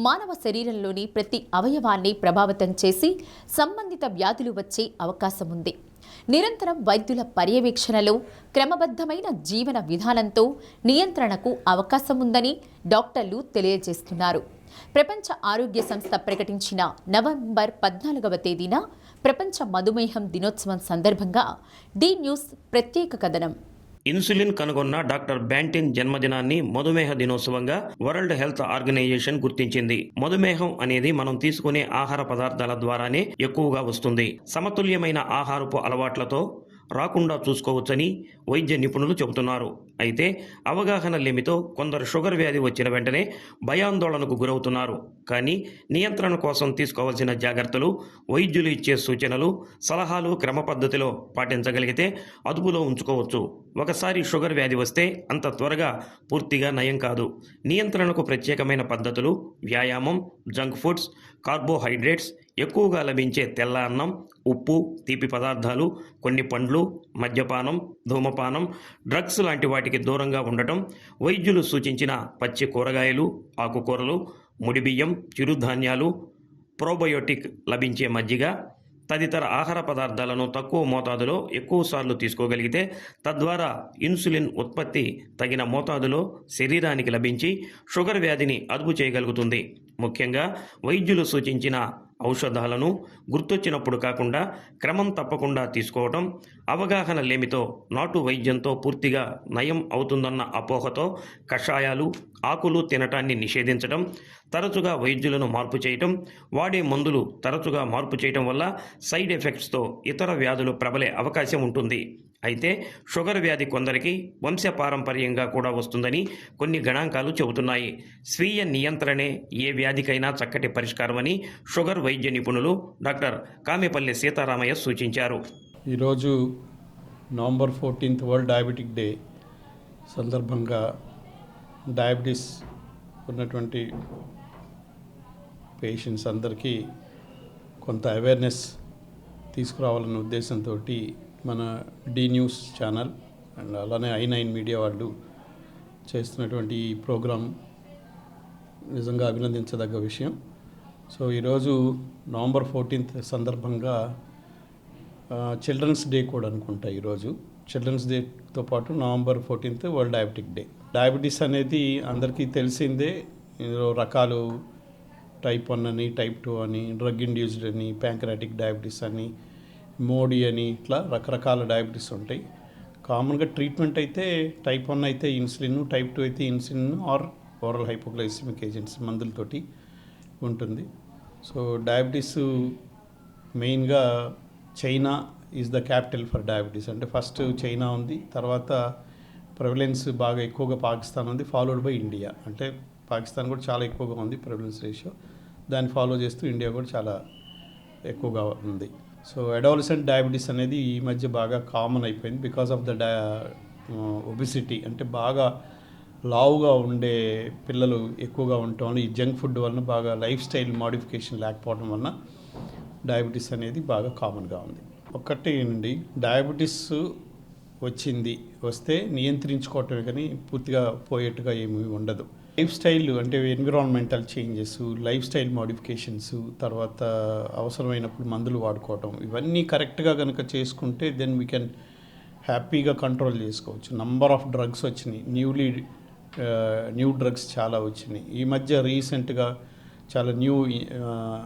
మానవ శరీరంలోని ప్రతి అవయవాన్ని ప్రభావితం చేసి సంబంధిత వ్యాధులు వచ్చే అవకాశం ఉంది. నిరంతరం వైద్యుల పర్యవేక్షణలో క్రమబద్ధమైన జీవన విధానంతో నియంత్రణకు అవకాశం ఉందని డాక్టర్లు తెలియజేస్తున్నారు. ప్రపంచ ఆరోగ్య సంస్థ ప్రకటించిన నవంబర్ 14వ తేదీన ప్రపంచ మధుమేహం దినోత్సవం సందర్భంగా డి న్యూస్ ప్రత్యేక కథనం.
ఇన్సులిన్ కనుగొన్న డాక్టర్ బ్యాంటిన్ జన్మదినాన్ని మధుమేహ దినోత్సవంగా వరల్డ్ హెల్త్ ఆర్గనైజేషన్ గుర్తించింది. మధుమేహం అనేది మనం తీసుకునే ఆహార పదార్థాల ద్వారానే ఎక్కువగా వస్తుంది. సమతుల్యమైన ఆహారపు అలవాట్లతో రాకుండా చూసుకోవచ్చని వైద్య నిపుణులు చెబుతున్నారు. అయితే అవగాహన లేమితో కొందరు షుగర్ వ్యాధి వచ్చిన వెంటనే భయాందోళనకు గురవుతున్నారు. కానీ నియంత్రణ కోసం తీసుకోవాల్సిన జాగ్రత్తలు, వైద్యులు ఇచ్చే సూచనలు, సలహాలు క్రమ పద్ధతిలో పాటించగలిగితే అదుపులో ఉంచుకోవచ్చు. ఒకసారి షుగర్ వ్యాధి వస్తే అంత త్వరగా పూర్తిగా నయం కాదు. నియంత్రణకు ప్రత్యేకమైన పద్ధతులు, వ్యాయామం, జంక్ ఫుడ్స్, కార్బోహైడ్రేట్స్, ఎక్కువగా లభించే తెల్ల అన్నం, ఉప్పు, తీపి పదార్థాలు, కొన్ని పండ్లు, మద్యపానం, ధూమపానం, డ్రగ్స్ లాంటి వాటికి దూరంగా ఉండటం, వైద్యులు సూచించిన పచ్చి కూరగాయలు, ఆకుకూరలు, ముడిబియ్యం, చిరుధాన్యాలు, ప్రోబయోటిక్ లభించే మజ్జిగ తదితర ఆహార పదార్థాలను తక్కువ మోతాదులో ఎక్కువసార్లు తీసుకోగలిగితే తద్వారా ఇన్సులిన్ ఉత్పత్తి తగిన మోతాదులో శరీరానికి లభించి షుగర్ వ్యాధిని అదుపు చేయగలుగుతుంది. ముఖ్యంగా వైద్యులు సూచించిన ఔషధాలను గుర్తొచ్చినప్పుడు కాకుండా క్రమం తప్పకుండా తీసుకోవటం, అవగాహన లేమితో నాటు వైద్యంతో పూర్తిగా నయం అవుతుందన్న అపోహతో కషాయాలు, ఆకులు తినటాన్ని నిషేధించడం, తరచుగా వైద్యులను మార్పు చేయటం, వాడే మందులు తరచుగా మార్పు చేయటం వల్ల సైడ్ ఎఫెక్ట్స్తో ఇతర వ్యాధులు ప్రబలే అవకాశం ఉంటుంది. అయితే షుగర్ వ్యాధి కొందరికి వంశపారంపర్యంగా కూడా వస్తుందని కొన్ని గణాంకాలు చెబుతున్నాయి. స్వీయ నియంత్రణే ఏ వ్యాధికైనా చక్కటి పరిష్కారమని షుగర్ వైద్య నిపుణులు డాక్టర్ కామెపల్లి సీతారామయ్య సూచించారు.
ఈరోజు November 14th world diabetic day సందర్భంగా డయాబెటీస్ ఉన్నటువంటి పేషెంట్స్ అందరికీ కొంత అవేర్నెస్ తీసుకురావాలన్న ఉద్దేశంతో మన డి న్యూస్ ఛానల్ అండ్ అలానే i9 మీడియా వాళ్ళు చేస్తున్నటువంటి ఈ ప్రోగ్రాం నిజంగా అభినందించదగ్గ విషయం. సో ఈరోజు నవంబర్ 14th సందర్భంగా చిల్డ్రన్స్ డే కూడా అనుకుంటా. ఈరోజు చిల్డ్రన్స్ డేతో పాటు November 14th world diabetic day. Diabetes అనేది అందరికీ తెలిసిందే. ఇందులో రకాలు టైప్ 1 అని, టైప్ 2 అని, డ్రగ్ ఇండ్యూస్డ్ అని, ప్యాంక్రాటిక్ డయాబెటీస్ అని, మోడీ అని, ఇట్లా రకరకాల డయాబెటీస్ ఉంటాయి. కామన్గా ట్రీట్మెంట్ అయితే టైప్ 1 అయితే ఇన్సులిన్, టైప్ 2 అయితే insulin or oral hypoglycemic agents మందులతోటి ఉంటుంది. సో డయాబెటీస్ మెయిన్గా China is the capital for diabetes. అంటే ఫస్ట్ చైనా ఉంది, తర్వాత ప్రివలెన్స్ బాగా ఎక్కువగా పాకిస్తాన్ ఉంది, ఫాలోడ్ బై ఇండియా. అంటే పాకిస్తాన్ కూడా చాలా ఎక్కువగా ఉంది ప్రివలెన్స్ రేషియో, దాన్ని ఫాలో చేస్తూ ఇండియా కూడా చాలా ఎక్కువగా ఉంది. సో అడాలసెంట్ డయాబెటీస్ అనేది ఈ మధ్య బాగా కామన్ అయిపోయింది బికాస్ ఆఫ్ ద ఒబిసిటీ. అంటే బాగా లావుగా ఉండే పిల్లలు ఎక్కువగా ఉండటం వల్ల, ఈ జంక్ ఫుడ్ వలన, బాగా లైఫ్ స్టైల్ మోడిఫికేషన్ లేకపోవడం వలన డయాబెటీస్ అనేది బాగా కామన్గా ఉంది. ఒక్కటి నుండి డయాబెటీస్ వస్తే నియంత్రించుకోవటమే కానీ పూర్తిగా పోయేట్టుగా ఏమీ ఉండదు. లైఫ్ స్టైల్ అంటే environmental changes, life style modifications, తర్వాత అవసరమైనప్పుడు మందులు వాడుకోవటం, ఇవన్నీ కరెక్ట్గా కనుక చేసుకుంటే దెన్ వీ కెన్ హ్యాపీగా కంట్రోల్ చేసుకోవచ్చు. నంబర్ ఆఫ్ డ్రగ్స్ వచ్చినాయి, న్యూ డ్రగ్స్ చాలా వచ్చినాయి. ఈ మధ్య రీసెంట్గా చాలా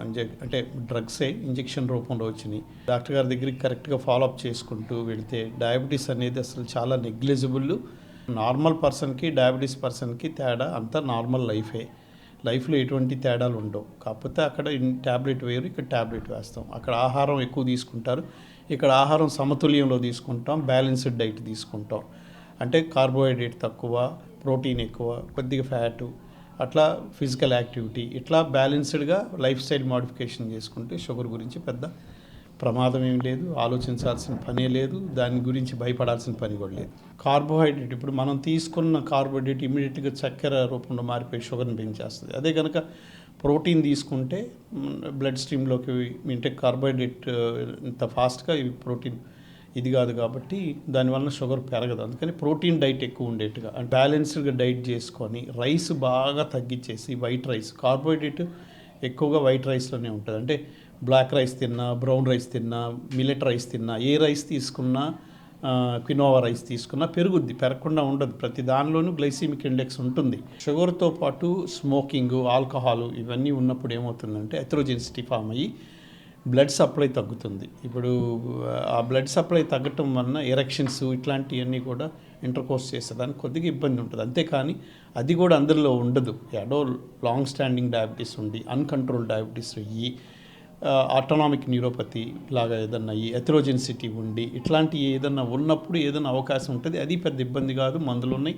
అంటే డ్రగ్సే ఇంజెక్షన్ రూపంలో వచ్చినాయి. డాక్టర్ గారి దగ్గరికి కరెక్ట్గా ఫాలోఅప్ చేసుకుంటూ వెళితే డయాబెటీస్ అనేది అసలు చాలా నెగ్లిజిబుల్. నార్మల్ పర్సన్కి డయాబెటీస్ పర్సన్కి తేడా అంతా నార్మల్ లైఫ్లో ఎటువంటి తేడాలు ఉండవు. కాకపోతే అక్కడ ట్యాబ్లెట్ వేరు, ఇక్కడ ట్యాబ్లెట్ వేస్తాం. అక్కడ ఆహారం ఎక్కువ తీసుకుంటారు, ఇక్కడ ఆహారం సమతుల్యంలో తీసుకుంటాం, బ్యాలెన్స్డ్ డైట్ తీసుకుంటాం. అంటే కార్బోహైడ్రేట్ తక్కువ, ప్రోటీన్ ఎక్కువ, కొద్దిగా ఫ్యాటు, అట్లా ఫిజికల్ యాక్టివిటీ, ఇట్లా బ్యాలెన్స్డ్గా లైఫ్ స్టైల్ మోడిఫికేషన్ చేసుకుంటే షుగర్ గురించి పెద్ద ప్రమాదం ఏం లేదు, ఆలోచించాల్సిన పనే లేదు, దాని గురించి భయపడాల్సిన పని కూడా లేదు. కార్బోహైడ్రేట్, ఇప్పుడు మనం తీసుకున్న కార్బోహైడ్రేట్ ఇమీడియట్గా చక్కెర రూపంలో మారిపోయి షుగర్ని పెంచేస్తుంది. అదే కనుక ప్రోటీన్ తీసుకుంటే బ్లడ్ స్ట్రీమ్లోకి అంటే కార్బోహైడ్రేట్ ఇంత ఫాస్ట్గా ఇవి ప్రోటీన్ ఇది కాదు కాబట్టి దానివల్ల షుగర్ పెరగదు. అందుకని ప్రోటీన్ డైట్ ఎక్కువ ఉండేట్టుగా బ్యాలెన్స్డ్గా డైట్ చేసుకొని రైస్ బాగా తగ్గించేసి వైట్ రైస్, కార్బోహైడ్రేట్ ఎక్కువగా వైట్ రైస్లోనే ఉంటుంది. అంటే బ్లాక్ రైస్ తిన్నా, బ్రౌన్ రైస్ తిన్నా, మిల్లెట్ రైస్ తిన్నా, ఏ రైస్ తీసుకున్నా, క్వినోవా రైస్ తీసుకున్నా పెరగకుండా ఉండదు. ప్రతి దానిలోనూ గ్లైసీమిక్ ఇండెక్స్ ఉంటుంది. షుగర్తో పాటు స్మోకింగ్, ఆల్కహాల్ ఇవన్నీ ఉన్నప్పుడు ఏమవుతుందంటే ఎథెరోజెనిసిటీ ఫామ్ అయ్యి బ్లడ్ సప్లై తగ్గుతుంది. ఇప్పుడు ఆ బ్లడ్ సప్లై తగ్గటం వలన ఎరెక్షన్స్ ఇట్లాంటివన్నీ కూడా ఇంటర్కోర్స్ చేసేదానికి కొద్దిగా ఇబ్బంది ఉంటుంది. అంతేకాని అది కూడా అందరిలో ఉండదు. ఏడో లాంగ్ స్టాండింగ్ డయాబెటీస్ ఉండి, అన్కంట్రోల్ డయాబెటీస్ అయ్యి, ఆటోనామిక్ న్యూరోపతి లాగా ఏదన్నా ఈ ఎథెరోజెనిసిటీ ఉండి, ఇట్లాంటి ఏదన్నా ఉన్నప్పుడు ఏదైనా అవకాశం ఉంటుంది. అది పెద్ద ఇబ్బంది కాదు, మందులు ఉన్నాయి,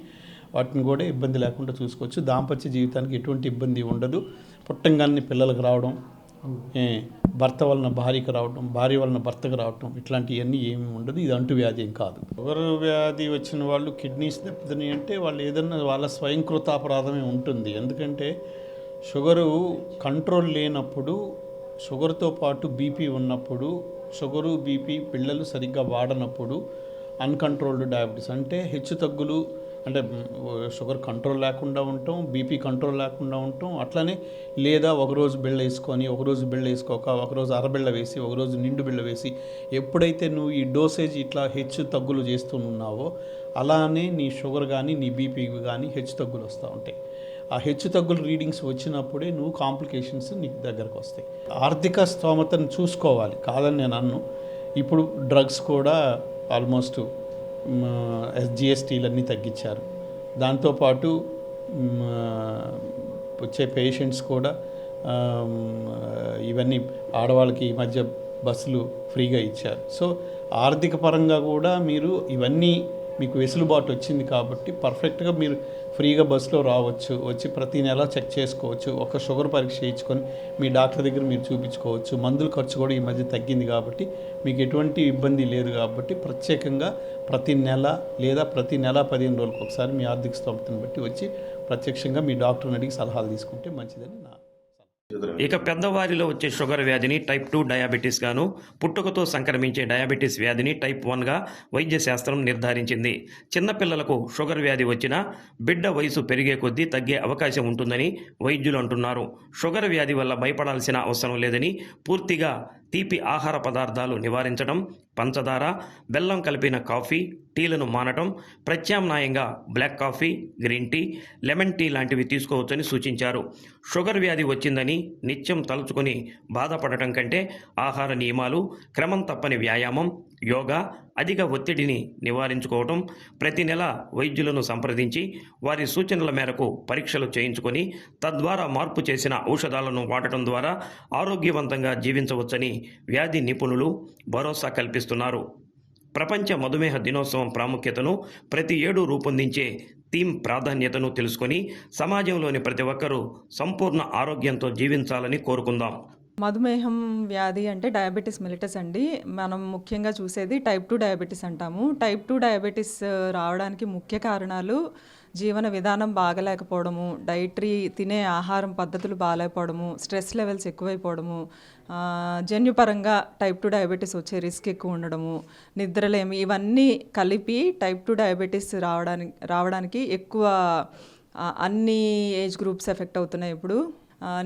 వాటిని కూడా ఇబ్బంది లేకుండా చూసుకోవచ్చు. దాంపత్య జీవితానికి ఎటువంటి ఇబ్బంది ఉండదు. పుట్టంగానే పిల్లలకు రావడం, భర్త వలన భార్యకు రావడం, భార్య వలన భర్తకు రావడం, ఇట్లాంటివన్నీ ఏమి ఉండదు. ఇది అంటువ్యాధి ఏం కాదు. షుగర్ వ్యాధి వచ్చిన వాళ్ళు కిడ్నీస్ దెబ్బతిని అంటే వాళ్ళు ఏదన్నా వాళ్ళ స్వయంకృతాపరాధమే ఉంటుంది. ఎందుకంటే షుగరు కంట్రోల్ లేనప్పుడు, షుగర్తో పాటు బీపీ ఉన్నప్పుడు, షుగరు బీపీ పిల్లలు సరిగ్గా వాడనప్పుడు అన్కంట్రోల్డ్ డయాబెటీస్ అంటే హెచ్చు తగ్గులు, అంటే షుగర్ కంట్రోల్ లేకుండా ఉంటాం, బీపీ కంట్రోల్ లేకుండా ఉంటాం. అట్లనే లేదా ఒకరోజు బిళ్ళ వేసుకొని, ఒకరోజు బిళ్ళ వేసుకోక, ఒకరోజు అరబిళ్ళ వేసి, ఒకరోజు నిండు బిళ్ళ వేసి, ఎప్పుడైతే నువ్వు ఈ డోసేజ్ ఇట్లా హెచ్చు తగ్గులు చేస్తున్నావో అలానే నీ షుగర్ కానీ నీ బీపీ కానీ హెచ్చు తగ్గులు వస్తూ ఉంటాయి. ఆ హెచ్చు తగ్గులు రీడింగ్స్ వచ్చినప్పుడే నువ్వు కాంప్లికేషన్స్ నీకు దగ్గరకు వస్తాయి. ఆర్థిక స్తోమతను చూసుకోవాలి, కాదని నేను అన్ను. ఇప్పుడు డ్రగ్స్ కూడా ఆల్మోస్ట్ జిఎస్టీలన్నీ తగ్గించారు. దాంతోపాటు వచ్చే పేషెంట్స్ కూడా ఇవన్నీ ఆడవాళ్ళకి ఈ మధ్య బస్సులు ఫ్రీగా ఇచ్చారు. సో ఆర్థిక పరంగా కూడా మీరు ఇవన్నీ మీకు వెసులుబాటు వచ్చింది కాబట్టి పర్ఫెక్ట్గా మీరు ఫ్రీగా బస్సులో రావచ్చు, వచ్చి ప్రతి నెల చెక్ చేసుకోవచ్చు, ఒక షుగర్ పరీక్ష చేయించుకొని మీ డాక్టర్ దగ్గర మీరు చూపించుకోవచ్చు. మందుల ఖర్చు కూడా ఈ మధ్య తగ్గింది కాబట్టి మీకు ఎటువంటి ఇబ్బంది లేదు. కాబట్టి ప్రత్యేకంగా ప్రతి నెల లేదా ప్రతి నెల 15 రోజులకు ఒకసారి మీ ఆర్థిక స్తోమతను బట్టి వచ్చి ప్రత్యక్షంగా మీ డాక్టర్ని అడిగి సలహాలు తీసుకుంటే మంచిదని నా.
ఇక పెద్దవారిలో వచ్చే షుగర్ వ్యాధిని టైప్ 2 డయాబెటీస్ గాను, పుట్టుకతో సంక్రమించే డయాబెటీస్ వ్యాధిని టైప్ 1గా వైద్య శాస్త్రం నిర్ధారించింది. చిన్నపిల్లలకు షుగర్ వ్యాధి వచ్చినా బిడ్డ వయసు పెరిగే కొద్దీ తగ్గే అవకాశం ఉంటుందని వైద్యులు అంటున్నారు. షుగర్ వ్యాధి వల్ల భయపడాల్సిన అవసరం లేదని, పూర్తిగా తీపి ఆహార పదార్థాలు నివారించడం, పంచదార, బెల్లం కలిపిన కాఫీ, టీలను మానటం, ప్రత్యామ్నాయంగా black coffee, green tea, lemon tea లాంటివి తీసుకోవచ్చని సూచించారు. షుగర్ వ్యాధి వచ్చిందని నిత్యం తలుచుకొని బాధపడటం కంటే ఆహార నియమాలు, క్రమం తప్పని వ్యాయామం, యోగా, అధిక ఒత్తిడిని నివారించుకోవటం, ప్రతి నెల వైద్యులను సంప్రదించి వారి సూచనల మేరకు పరీక్షలు చేయించుకొని తద్వారా మార్పు చేసిన ఔషధాలను వాడటం ద్వారా ఆరోగ్యవంతంగా జీవించవచ్చని వ్యాధి నిపుణులు భరోసా కల్పిస్తున్నారు. ప్రపంచ మధుమేహ దినోత్సవం ప్రాముఖ్యతను, ప్రతి ఏడు రూపొందించే థీమ్ ప్రాధాన్యతను తెలుసుకొని సమాజంలోని ప్రతి ఒక్కరూ సంపూర్ణ ఆరోగ్యంతో జీవించాలని కోరుకుందాం.
మధుమేహం వ్యాధి అంటే డయాబెటీస్ మిలిటస్ అండి. మనం ముఖ్యంగా చూసేది టైప్ 2 డయాబెటీస్ అంటాము. టైప్ 2 డయాబెటీస్ రావడానికి ముఖ్య కారణాలు జీవన విధానం బాగలేకపోవడము, డైటరీ తినే ఆహారం పద్ధతులు బాగాలేకపోవడము, స్ట్రెస్ లెవెల్స్ ఎక్కువైపోవడము, జన్యుపరంగా టైప్ 2 డయాబెటీస్ వచ్చే రిస్క్ ఎక్కువ ఉండడము, నిద్రలేమి, ఇవన్నీ కలిపి టైప్ 2 డయాబెటీస్ రావడానికి ఎక్కువ అన్ని ఏజ్ గ్రూప్స్ ఎఫెక్ట్ అవుతున్నాయి ఇప్పుడు.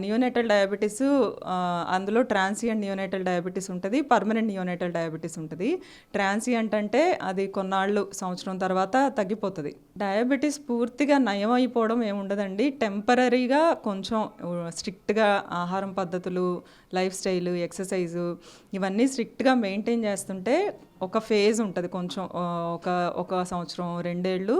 నియోనేటల్ డయాబెటీస్, అందులో ట్రాన్సియంట్ నియోనేటల్ డయాబెటీస్ ఉంటుంది, పర్మనెంట్ నియోనేటల్ డయాబెటీస్ ఉంటుంది. ట్రాన్సియంట్ అంటే అది కొన్నాళ్ళు, సంవత్సరం తర్వాత తగ్గిపోతుంది. డయాబెటీస్ పూర్తిగా నయం అయిపోవడం ఏముండదండి. టెంపరీగా కొంచెం స్ట్రిక్ట్గా ఆహారం పద్ధతులు, లైఫ్ స్టైల్, ఎక్సర్సైజు ఇవన్నీ స్ట్రిక్ట్గా మెయింటైన్ చేస్తుంటే ఒక ఫేజ్ ఉంటుంది, కొంచెం ఒక సంవత్సరం 2 ఏళ్ళు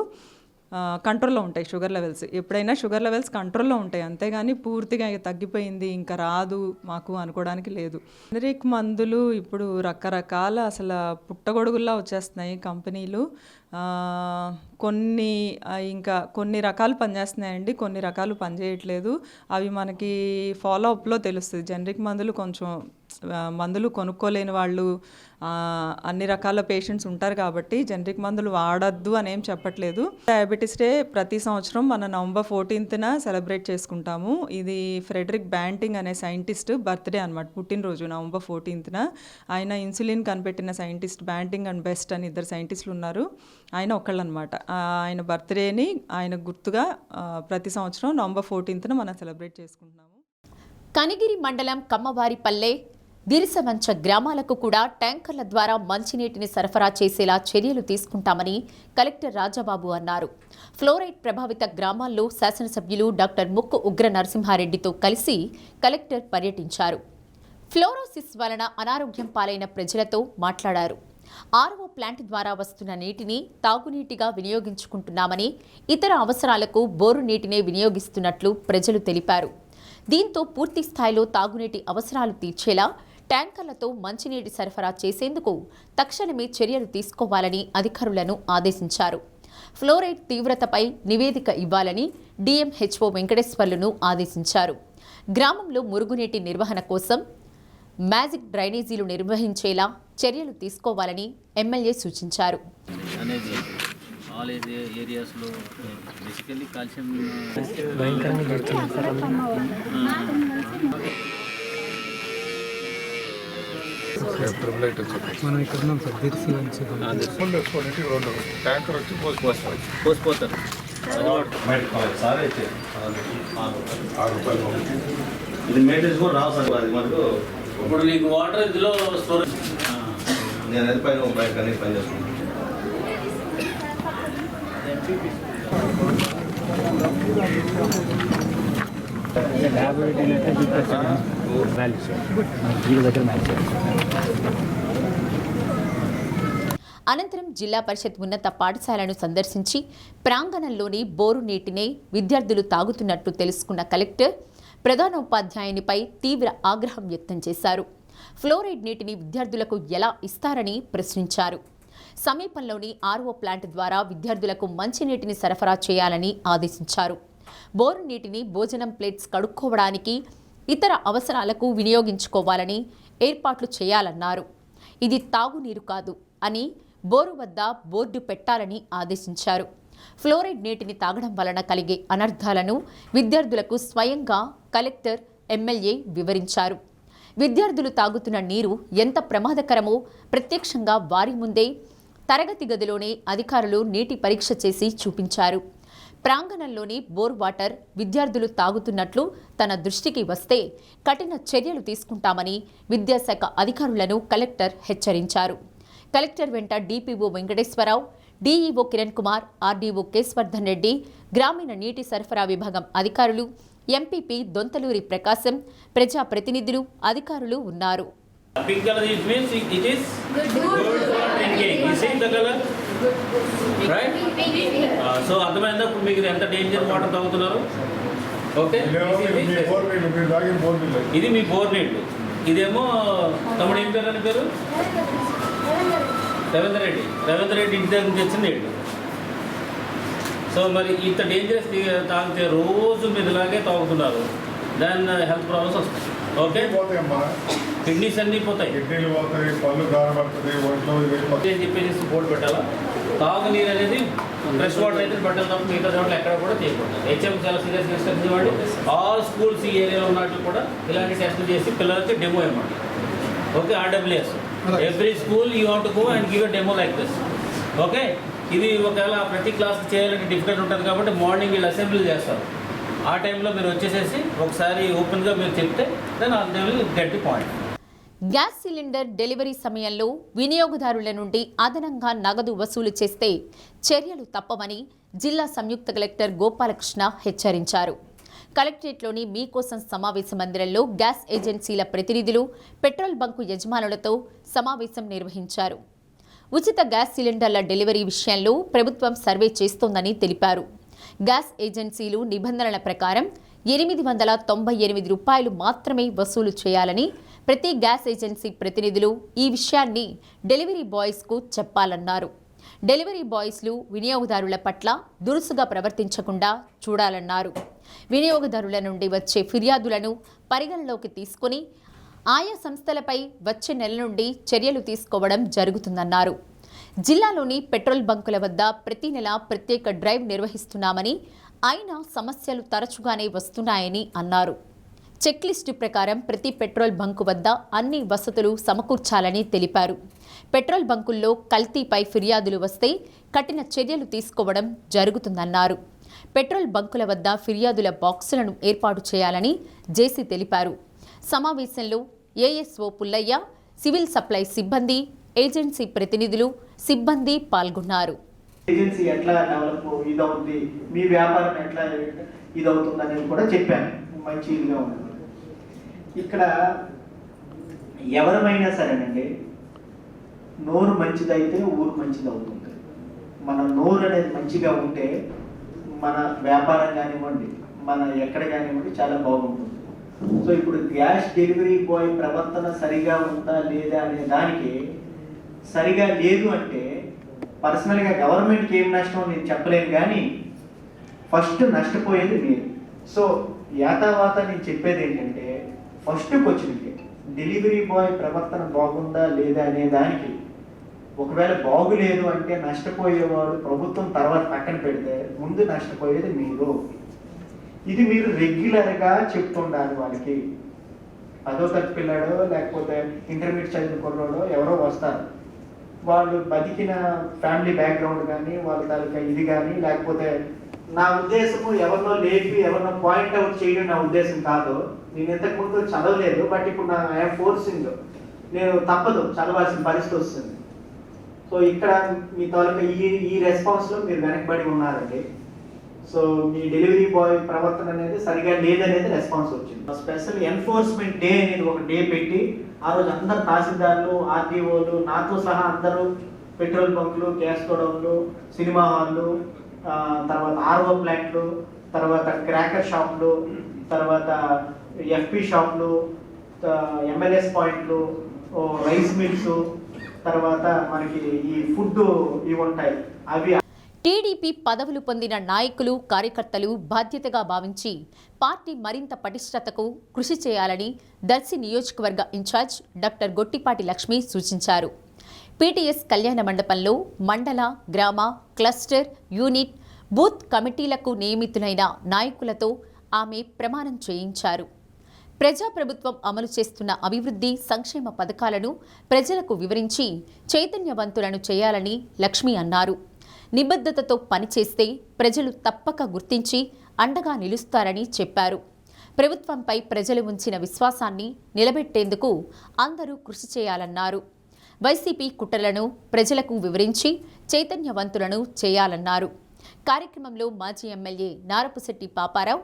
కంట్రోల్లో ఉంటాయి షుగర్ లెవెల్స్. ఎప్పుడైనా షుగర్ లెవెల్స్ కంట్రోల్లో ఉంటాయి, అంతేగాని పూర్తిగా తగ్గిపోయింది ఇంకా రాదు మాకు అనుకోవడానికి లేదు. జనరిక్ మందులు ఇప్పుడు రకరకాల అసలు పుట్టగొడుగుల్లా వచ్చేస్తున్నాయి కంపెనీలు. కొన్ని రకాలు పనిచేస్తున్నాయండి, కొన్ని రకాలు పనిచేయట్లేదు. అవి మనకి ఫాలో అప్లో తెలుస్తుంది. జనరిక్ మందులు కొంచెం మందులు కొనుక్కోలేని వాళ్ళు, అన్ని రకాల పేషెంట్స్ ఉంటారు కాబట్టి జనరిక్ మందులు వాడద్దు అని ఏం చెప్పట్లేదు. డయాబెటీస్ డే ప్రతి సంవత్సరం మన నవంబర్ 14న సెలబ్రేట్ చేసుకుంటాము. ఇది ఫ్రెడరిక్ బ్యాంటింగ్ అనే సైంటిస్ట్ బర్త్డే అనమాట, పుట్టినరోజు నవంబర్ 14న. ఆయన ఇన్సులిన్ కనిపెట్టిన సైంటిస్ట్, బ్యాంటింగ్ అండ్ బెస్ట్ అని 2 సైంటిస్టులు ఉన్నారు. ఆయన ఒకళ్ళు అనమాట. ఆయన బర్త్డేని ఆయన గుర్తుగా ప్రతి సంవత్సరం నవంబర్ 14న మనం సెలబ్రేట్ చేసుకుంటున్నాము.
కనిగిరి మండలం కమ్మవారిపల్లె, దిరిసవంచ గ్రామాలకు కూడా ట్యాంకర్ల ద్వారా మంచినీటిని సరఫరా చేసేలా చర్యలు తీసుకుంటామని కలెక్టర్ రాజాబాబు అన్నారు. ఫ్లోరైడ్ ప్రభావిత గ్రామాల్లో శాసనసభ్యులు డాక్టర్ ముక్కు ఉగ్ర నరసింహారెడ్డితో కలిసి కలెక్టర్ పర్యటించారు. ఫ్లోరోసిస్ వలన అనారోగ్యం పాలైన ప్రజలతో మాట్లాడారు. ఆర్ఓ ప్లాంట్ ద్వారా వస్తున్న నీటిని తాగునీటిగా వినియోగించుకుంటున్నామని, ఇతర అవసరాలకు బోరు నీటినే వినియోగిస్తున్నట్లు ప్రజలు తెలిపారు. దీంతో పూర్తి స్థాయిలో తాగునీటి అవసరాలు తీర్చేలా ట్యాంకర్లతో మంచినీటి సరఫరా చేసేందుకు తక్షణమే చర్యలు తీసుకోవాలని అధికారులను ఆదేశించారు. ఫ్లోరైడ్ తీవ్రతపై నివేదిక ఇవ్వాలని డిఎంహెచ్ఓ వెంకటేశ్వర్లను ఆదేశించారు. గ్రామంలో మురుగునీటి నిర్వహణ కోసం మ్యాజిక్ డ్రైనేజీలు నిర్వహించేలా చర్యలు తీసుకోవాలని ఎమ్మెల్యే సూచించారు.
మనం ఇక్కడ ఉన్నాం సార్, ట్యాంకర్ వచ్చి పోసిపోతారు.
ఇది మెయింటెనెన్స్ కూడా రావు సార్, అది మనకు
ఇప్పుడు నీకు వాటర్ ఇందులో స్టోరేజ్.
నేను అది పైన బయట అన్ని పని చేస్తున్నాను.
అనంతరం జిల్లా పరిషత్ ఉన్నత పాఠశాలను సందర్శించి ప్రాంగణంలోని బోరు నీటినే విద్యార్థులు తాగుతున్నట్టు తెలుసుకున్న కలెక్టర్ ప్రధానోపాధ్యాయునిపై తీవ్ర ఆగ్రహం వ్యక్తం చేశారు. ఫ్లోరైడ్ నీటిని విద్యార్థులకు ఎలా ఇస్తారని ప్రశ్నించారు. సమీపంలోని ఆర్ఓ ప్లాంట్ ద్వారా విద్యార్థులకు మంచినీటిని సరఫరా చేయాలని ఆదేశించారు. బోరు నీటిని భోజనం ప్లేట్స్ కడుక్కోవడానికి, ఇతర అవసరాలకు వినియోగించుకోవాలని ఏర్పాట్లు చేయాలన్నారు. ఇది తాగునీరు కాదు అని బోరు వద్ద బోర్డు పెట్టాలని ఆదేశించారు. ఫ్లోరైడ్ నీటిని తాగడం వలన కలిగే అనర్థాలను విద్యార్థులకు స్వయంగా కలెక్టర్, ఎమ్మెల్యే వివరించారు. విద్యార్థులు తాగుతున్న నీరు ఎంత ప్రమాదకరమో ప్రత్యక్షంగా వారి ముందే తరగతి గదిలోనే అధికారులు నీటి పరీక్ష చేసి చూపించారు. ప్రాంగణంలోని బోర్ వాటర్ విద్యార్థులు తాగుతున్నట్లు తన దృష్టికి వస్తే కఠిన చర్యలు తీసుకుంటామని విద్యాశాఖ అధికారులను కలెక్టర్ హెచ్చరించారు. కలెక్టర్ వెంట DPO Venkateswararao, DEO Kiran Kumar, RDO Keshavardhan Reddy, గ్రామీణ నీటి సరఫరా విభాగం అధికారులు, ఎంపీపీ దొంతలూరి ప్రకాశం, ప్రజాప్రతినిధులు, అధికారులు ఉన్నారు.
Pink color it means it is good for drinking. You see the color? Right? So అర్థమైందా ఇప్పుడు మీకు ఎంత డేంజర్ వాటర్ తాగుతున్నారు? ఓకే, ఇది మీ బోర్ నీళ్ళు. ఇదేమో తమ్ముడు ఏం పేరు అని పేరు? రవీంద్ర రెడ్డి ఇంటి దగ్గర నుంచి వచ్చిన నీళ్ళు. సో మరి ఇంత డేంజరస్ తాగితే రోజు మీరు ఇలాగే తాగుతున్నారు, దాని హెల్త్ ప్రాబ్లమ్స్ వస్తాయి. ఓకే, కిడ్నీస్ అన్నీ పోతాయి, కిడ్నీలు పోతాయి, పళ్ళు గారపడుతుంది, ఒంట్లో అని చెప్పేసి బోర్డు పెట్టాలా. తాగునీరు అనేది ఫ్రెష్ వాటర్ అయితే పెట్టాలి తప్ప మిగతా చోట్ల ఎక్కడ కూడా చేయకూడదు. హెచ్ఎం చాలా సీరియస్గా ఇన్స్ట్రక్షన్ ఇవ్వండి. ఆల్ స్కూల్స్ ఈ ఏరియాలో ఉన్నట్లు కూడా ఇలాంటి టెస్టులు చేసి పిల్లలకి డెమో ఇవ్వండి. Okay, RWS every school you want to go and give a demo like this. Okay, ఇది ఒకవేళ ప్రతి క్లాస్ చేయాలంటే డిఫికల్ట్ ఉంటుంది కాబట్టి మార్నింగ్ వీళ్ళు అసెంబ్లీ చేస్తారు. ఆ టైంలో మీరు వచ్చేసేసి ఒకసారి ఓపెన్గా మీరు చెప్తే then they will get the point.
Gas cylinder delivery సమయంలో వినియోగదారుల నుండి అదనంగా నగదు వసూలు చేస్తే చర్యలు తప్పవని జిల్లా సంయుక్త కలెక్టర్ గోపాలకృష్ణ హెచ్చరించారు. కలెక్టరేట్లోని మీకోసం సమావేశ మందిరంలో గ్యాస్ ఏజెన్సీల ప్రతినిధులు, పెట్రోల్ బంకు యజమానులతో సమావేశం నిర్వహించారు. ఉచిత గ్యాస్ సిలిండర్ల డెలివరీ విషయంలో ప్రభుత్వం సర్వే చేస్తోందని తెలిపారు. గ్యాస్ ఏజెన్సీలు నిబంధనల ప్రకారం 898 రూపాయలు మాత్రమే వసూలు చేయాలని ప్రతి గ్యాస్ ఏజెన్సీ ప్రతినిధులు ఈ విషయాన్ని డెలివరీ బాయ్స్కు చెప్పాలన్నారు. డెలివరీ బాయ్స్లు వినియోగదారుల పట్ల దురుసుగా ప్రవర్తించకుండా చూడాలన్నారు. వినియోగదారుల నుండి వచ్చే ఫిర్యాదులను పరిగణలోకి తీసుకుని ఆయా సంస్థలపై వచ్చే నెల నుండి చర్యలు తీసుకోవడం జరుగుతుందన్నారు. జిల్లాలోని పెట్రోల్ బంకుల వద్ద ప్రతి నెల ప్రత్యేక డ్రైవ్ నిర్వహిస్తున్నామని, అయినా సమస్యలు తరచుగానే వస్తున్నాయని అన్నారు. చెక్లిస్టు ప్రకారం ప్రతి పెట్రోల్ బంకు వద్ద అన్ని వసతులు సమకూర్చాలని తెలిపారు. పెట్రోల్ బంకుల్లో కల్తీపై ఫిర్యాదులు వస్తే కఠిన చర్యలు తీసుకోవడం జరుగుతుందన్నారు. పెట్రోల్ బంకుల వద్ద ఫిర్యాదుల బాక్సులను ఏర్పాటు చేయాలని జేసీ తెలిపారు. సమావేశంలో ఏఎస్ఓ పుల్లయ్య, సివిల్ సప్లై సిబ్బంది, ఏజెన్సీ ప్రతినిధులు, సిబ్బంది పాల్గొన్నారు.
ఏజెన్సీ ఎట్లా డెవలప్ ఇదవుతుంది, మీ వ్యాపారం ఎట్లా ఇదవుతుంది అనేది కూడా చెప్పాను. మంచి ఇదిగా ఉంటుంది. ఇక్కడ ఎవరమైనా సరేనండి, నోరు మంచిదైతే ఊరు మంచిది అవుతుంది. మన నోరు అనేది మంచిగా ఉంటే మన వ్యాపారం కానివ్వండి, మన ఎక్కడ కానివ్వండి చాలా బాగుంటుంది. సో ఇప్పుడు గ్యాస్ డెలివరీ బాయ్ ప్రవర్తన సరిగా ఉందా లేదా అనే దానికి సరిగా లేదు అంటే పర్సనల్గా గవర్నమెంట్కి ఏం నష్టం నేను చెప్పలేను, కానీ ఫస్ట్ నష్టపోయేది మీరు. సో యాతావాత నేను చెప్పేది ఏంటంటే, ఫస్ట్ క్వశ్చన్కి డెలివరీ బాయ్ ప్రవర్తన బాగుందా లేదా అనే దానికి ఒకవేళ బాగులేదు అంటే నష్టపోయేవాడు ప్రభుత్వం తర్వాత పక్కన పెడితే ముందు నష్టపోయేది మీరు. ఇది మీరు రెగ్యులర్గా చెప్తుండాలి వాళ్ళకి. 10వ తరగతి పిల్లాడో లేకపోతే ఇంటర్మీడియట్ చదివిన కుర్రోడో ఎవరో వస్తారు, వాళ్ళు బతికిన ఫ్యామిలీ బ్యాక్గ్రౌండ్ కానీ వాళ్ళ తాలూకా ఇది కానీ, లేకపోతే నా ఉద్దేశము ఎవరినో లేపి ఎవరినో పాయింట్ అవుట్ చేయడం నా ఉద్దేశం కాదు. నేను ఇంతకుముందు చదవలేదు, బట్ ఇప్పుడు ఐఎమ్ ఫోర్సింగ్, నేను తప్పదు చదవాల్సిన పరిస్థితి వస్తుంది. సో ఇక్కడ మీ తాలూకా ఈ రెస్పాన్స్లో మీరు వెనకబడి ఉన్నారండి. సో మీ డెలివరీ బాయ్ ప్రవర్తన అనేది సరిగా లేదనేది రెస్పాన్స్ వచ్చింది. స్పెషల్ ఎన్ఫోర్స్మెంట్ డే అనేది ఒక డే పెట్టి ఆ రోజు అందరు తహసీల్దార్లు, ఆర్టీఓలు, నాతో సహా అందరూ పెట్రోల్ బంకులు, గ్యాస్ గోడౌన్లు, సినిమా హాళ్ళు, తర్వాత ఆర్ఓ ప్లాంట్లు, తర్వాత క్రాకర్ షాపులు, తర్వాత ఎఫ్పి షాపులు, ఎంఎల్ఎస్ పాయింట్లు, రైస్ మిల్స్, తర్వాత మనకి ఈ ఫుడ్ ఇవి ఉంటాయి అవి.
టీడీపీ పదవులు పొందిన నాయకులు, కార్యకర్తలు బాధ్యతగా భావించి పార్టీ మరింత పటిష్టతకు కృషి చేయాలని దర్శి నియోజకవర్గ ఇన్ఛార్జ్ డాక్టర్ గొట్టిపాటి లక్ష్మి సూచించారు. పీటీఎస్ కళ్యాణ మండపంలో మండల, గ్రామ, క్లస్టర్, యూనిట్, బూత్ కమిటీలకు నియమితులైన నాయకులతో ఆమె ప్రమాణం చేయించారు. ప్రజాప్రభుత్వం అమలు చేస్తున్న అభివృద్ధి, సంక్షేమ పథకాలను ప్రజలకు వివరించి చైతన్యవంతులను చేయాలని లక్ష్మి అన్నారు. నిబద్ధతతో పనిచేస్తే ప్రజలు తప్పక గుర్తించి అండగా నిలుస్తారని చెప్పారు. ప్రభుత్వంపై ప్రజలు ఉంచిన విశ్వాసాన్ని నిలబెట్టేందుకు అందరూ కృషి చేయాలన్నారు. వైసీపీ కుట్రలను ప్రజలకు వివరించి చైతన్యవంతులను చేయాలన్నారు. కార్యక్రమంలో మాజీ ఎమ్మెల్యే నారపుశెట్టి పాపారావు,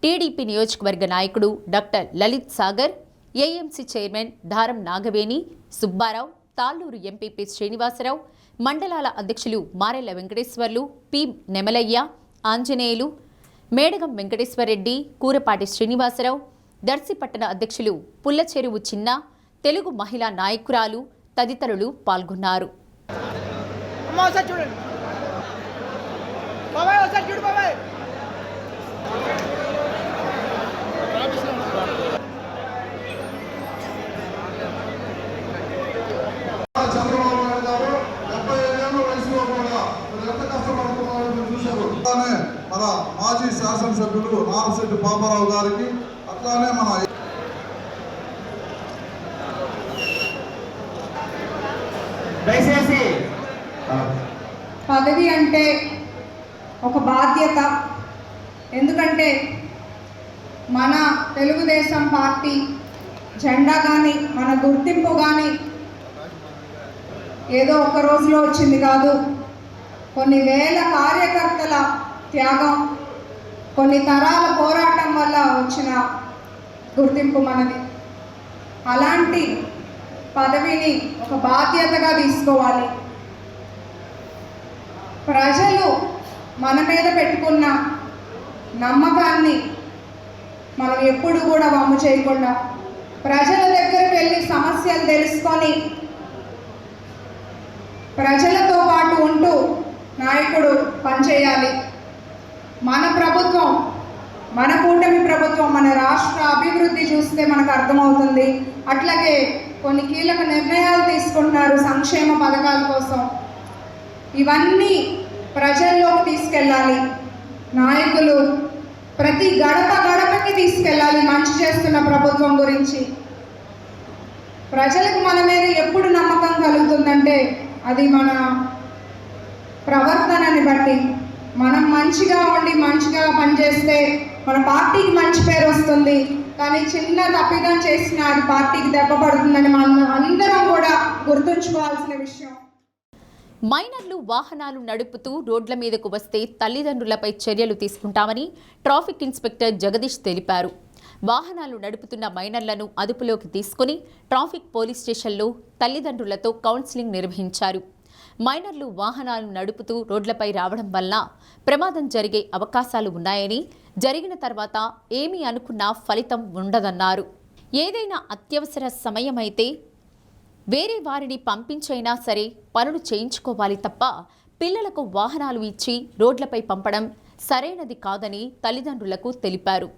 టీడీపీ నియోజకవర్గ నాయకుడు doctor Lalit Sagar, AMC chairman దారం నాగవేణి, సుబ్బారావు, తాళ్లూరు ఎంపీపీ శ్రీనివాసరావు, మండలాల అధ్యక్షులు మారెళ్ల వెంకటేశ్వర్లు, పి నెమలయ్య, ఆంజనేయులు, మేడగం వెంకటేశ్వరరెడ్డి, కూరపాటి శ్రీనివాసరావు, దర్శి పట్టణ అధ్యక్షులు పుల్లచెరువు చిన్న, తెలుగు మహిళా నాయకురాలు తదితరులు పాల్గొన్నారు.
మన మాజీ శాసనసభ్యులు నారశెట్టి పాపారావు గారికి, అట్లానే మన
దయచేసి
పదవి అంటే ఒక బాధ్యత. ఎందుకంటే మన తెలుగుదేశం పార్టీ జెండా కానీ మన గుర్తింపు కానీ ఏదో ఒక రోజులో వచ్చింది కాదు. కొన్ని వేల కార్యకర్తల త్యాగం, కొన్ని తరాల పోరాటం వల్ల వచ్చిన గుర్తింపు మనది. అలాంటి పదవిని ఒక బాధ్యతగా తీసుకోవాలి. ప్రజలు మన మీద పెట్టుకున్న నమ్మకాన్ని మనం ఎప్పుడు కూడా వమ్ము చేయకుండా ప్రజల దగ్గరికి వెళ్ళి సమస్యలు తెలుసుకొని ప్రజలతో పాటు ఉంటూ నాయకుడు పనిచేయాలి. మన ప్రభుత్వం, మన కూటమి ప్రభుత్వం, మన రాష్ట్ర అభివృద్ధి చూస్తే మనకు అర్థమవుతుంది. అట్లాగే కొన్ని కీలక నిర్ణయాలు తీసుకుంటున్నారు సంక్షేమ పథకాల కోసం. ఇవన్నీ ప్రజల్లోకి తీసుకెళ్ళాలి. నాయకులు ప్రతి గడపకి తీసుకెళ్ళాలి మంచి చేస్తున్న ప్రభుత్వం గురించి. ప్రజలకు మన మీద ఎప్పుడు నమ్మకం కలుగుతుందంటే అది మన ప్రవర్తనని బట్టి. మనం మంచిగా ఉండి మంచిగా పనిచేస్తే మన పార్టీకి మంచి పేరు వస్తుంది. కానీ చిన్న తప్పిదం చేసిన అది పార్టీకి దెబ్బ పడుతుందని మనం అందరం కూడా గుర్తుంచుకోవాల్సిన విషయం.
మైనర్లు వాహనాలు నడుపుతూ రోడ్ల మీదకు వస్తే తల్లిదండ్రులపై చర్యలు తీసుకుంటామని ట్రాఫిక్ ఇన్స్పెక్టర్ జగదీష్ తెలిపారు. వాహనాలు నడుపుతున్న మైనర్లను అదుపులోకి తీసుకుని ట్రాఫిక్ పోలీస్ స్టేషన్లో తల్లిదండ్రులతో కౌన్సిలింగ్ నిర్వహించారు. మైనర్లు వాహనాలు నడుపుతూ రోడ్లపై రావడం వల్ల ప్రమాదం జరిగే అవకాశాలు ఉన్నాయని, జరిగిన తర్వాత ఏమీ అనుకున్నా ఫలితం ఉండదన్నారు. ఏదైనా అత్యవసర సమయమైతే వేరే వారిని పంపించైనా సరే పనులు చేయించుకోవాలి తప్ప పిల్లలకు వాహనాలు ఇచ్చి రోడ్లపై పంపడం సరైనది కాదని తల్లిదండ్రులకు తెలిపారు.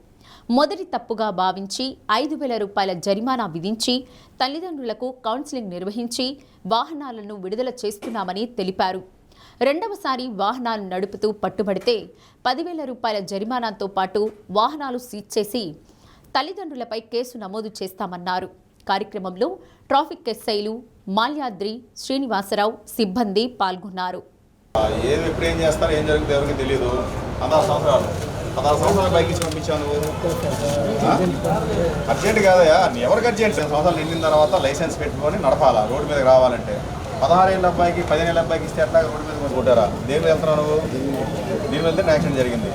మొదటి తప్పుగా భావించి 5,000 రూపాయల జరిమానా విధించి తల్లిదండ్రులకు కౌన్సిలింగ్ నిర్వహించి వాహనాలను విడుదల చేస్తున్నామని తెలిపారు. రెండవసారి వాహనాలు నడుపుతూ పట్టుబడితే 10,000 రూపాయల జరిమానాతో పాటు వాహనాలు సీజ్ చేసి తల్లిదండ్రులపై కేసు నమోదు చేస్తామన్నారు. కార్యక్రమంలో ట్రాఫిక్ ఎస్ఐలు మాల్యాద్రి, శ్రీనివాసరావు సిబ్బంది పాల్గొన్నారు.
ఎప్పుడు ఏం చేస్తారు, ఏం జరుగుతుంది ఎవరికి తెలియదు. 16 సంవత్సరాలు బైక్ ఇచ్చి పంపించాను. అర్జెంట్ కాదయా, ఎవరికి అర్జెంట్? 2 సంవత్సరాలు నిండిన తర్వాత లైసెన్స్ పెట్టుకొని నడపాలా రోడ్డు మీదకి రావాలంటే. 16 ఏళ్ళ అబ్బాయికి 15 ఏళ్ళ అబ్బాయికి ఇస్తే ఎట్లా రోడ్డు మీద కొట్టారా? దేనిలో వెళ్తున్నావు నువ్వు? దీని వెళ్తే యాక్సిడెంట్ జరిగింది.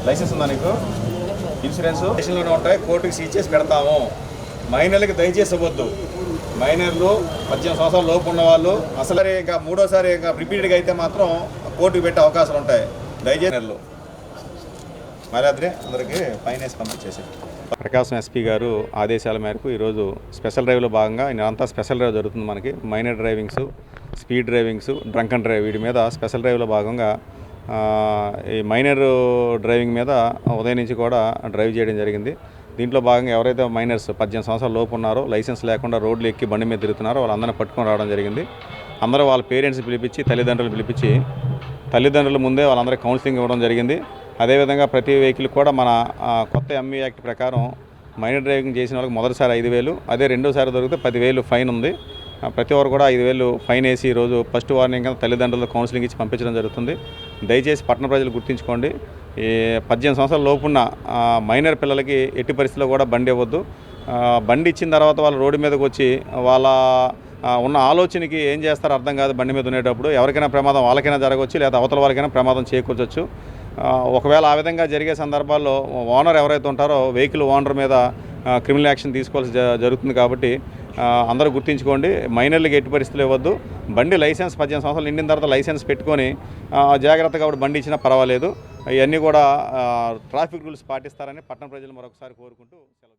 లైసెన్స్ ఉందా నీకు? ఇన్సూరెన్స్ స్టేషన్లోనే ఉంటాయి, కోర్టుకి సీజ్ చేసి పెడతాము. మైనర్లకి దయచేసి ఇవ్వద్దు. మైనర్లు 18 సంవత్సరాల లోపు ఉన్న వాళ్ళు అసలు ఇంకా మూడోసారి ఇంకా రిపీటెడ్గా అయితే మాత్రం కోర్టుకు పెట్టే అవకాశాలు ఉంటాయి. దయచేసి మాల్యాద్రి అందరికీ ఫైన్ వేసి పంపించేసి. ప్రకాశం ఎస్పీ గారు ఆదేశాల మేరకు ఈరోజు స్పెషల్ డ్రైవ్లో భాగంగా ఇదంతా స్పెషల్ డ్రైవ్ జరుగుతుంది. మనకి minor drivings, speed drivings, drunk and drive వీటి మీద స్పెషల్ డ్రైవ్లో భాగంగా ఈ మైనర్ డ్రైవింగ్ మీద ఉదయం నుంచి కూడా డ్రైవ్ చేయడం జరిగింది. దీంట్లో భాగంగా ఎవరైతే మైనర్స్ 18 సంవత్సరాల లోపు ఉన్నారో, లైసెన్స్ లేకుండా రోడ్లు ఎక్కి బండి మీద తిరుగుతున్నారో వాళ్ళందరినీ పట్టుకొని రావడం జరిగింది. అందరూ వాళ్ళ పేరెంట్స్ పిలిపించి, తల్లిదండ్రులు పిలిపించి, తల్లిదండ్రుల ముందే వాళ్ళందరికీ కౌన్సిలింగ్ ఇవ్వడం జరిగింది. అదేవిధంగా ప్రతి వెహికల్ కూడా మన కొత్త ఎంఈ యాక్ట్ ప్రకారం మైనర్ డ్రైవింగ్ చేసిన వాళ్ళకి మొదటిసారి 5,000, అదే రెండోసారి దొరికితే 10,000 ఫైన్ ఉంది. ప్రతి ఒక్కరు కూడా 5,000 ఫైన్ వేసి ఈరోజు ఫస్ట్ వార్నింగ్ తల్లిదండ్రులు కౌన్సిలింగ్ ఇచ్చి పంపించడం జరుగుతుంది. దయచేసి పట్టణ ప్రజలు గుర్తుంచుకోండి, ఈ 18 సంవత్సరాల లోపున్న మైనర్ పిల్లలకి ఎట్టి పరిస్థితుల్లో కూడా బండి ఇవ్వద్దు. బండి ఇచ్చిన తర్వాత వాళ్ళు రోడ్డు మీదకి వచ్చి వాళ్ళ ఉన్న ఆలోచనకి ఏం చేస్తారో అర్థం కాదు. బండి మీద ఉండేటప్పుడు ఎవరికైనా ప్రమాదం వాళ్ళకైనా జరగవచ్చు, లేదా అవతల వాళ్ళకైనా ప్రమాదం చేకూర్చవచ్చు. ఒకవేళ ఆ విధంగా జరిగే సందర్భాల్లో ఓనర్ ఎవరైతే ఉంటారో వెహికల్ ఓనర్ మీద క్రిమినల్ యాక్షన్ తీసుకోవాల్సి జరుగుతుంది. కాబట్టి అందరూ గుర్తుంచుకోండి, మైనర్లకి ఎట్టి పరిస్థితులు ఇవ్వద్దు. బండి లైసెన్స్ 18 సంవత్సరాలు నిండిన తర్వాత లైసెన్స్ పెట్టుకొని జాగ్రత్తగా బండి ఇచ్చినా పర్వాలేదు. ఇవన్నీ కూడా ట్రాఫిక్ రూల్స్ పాటిస్తారని పట్టణ ప్రజలు మరొకసారి కోరుకుంటూ సెలవు.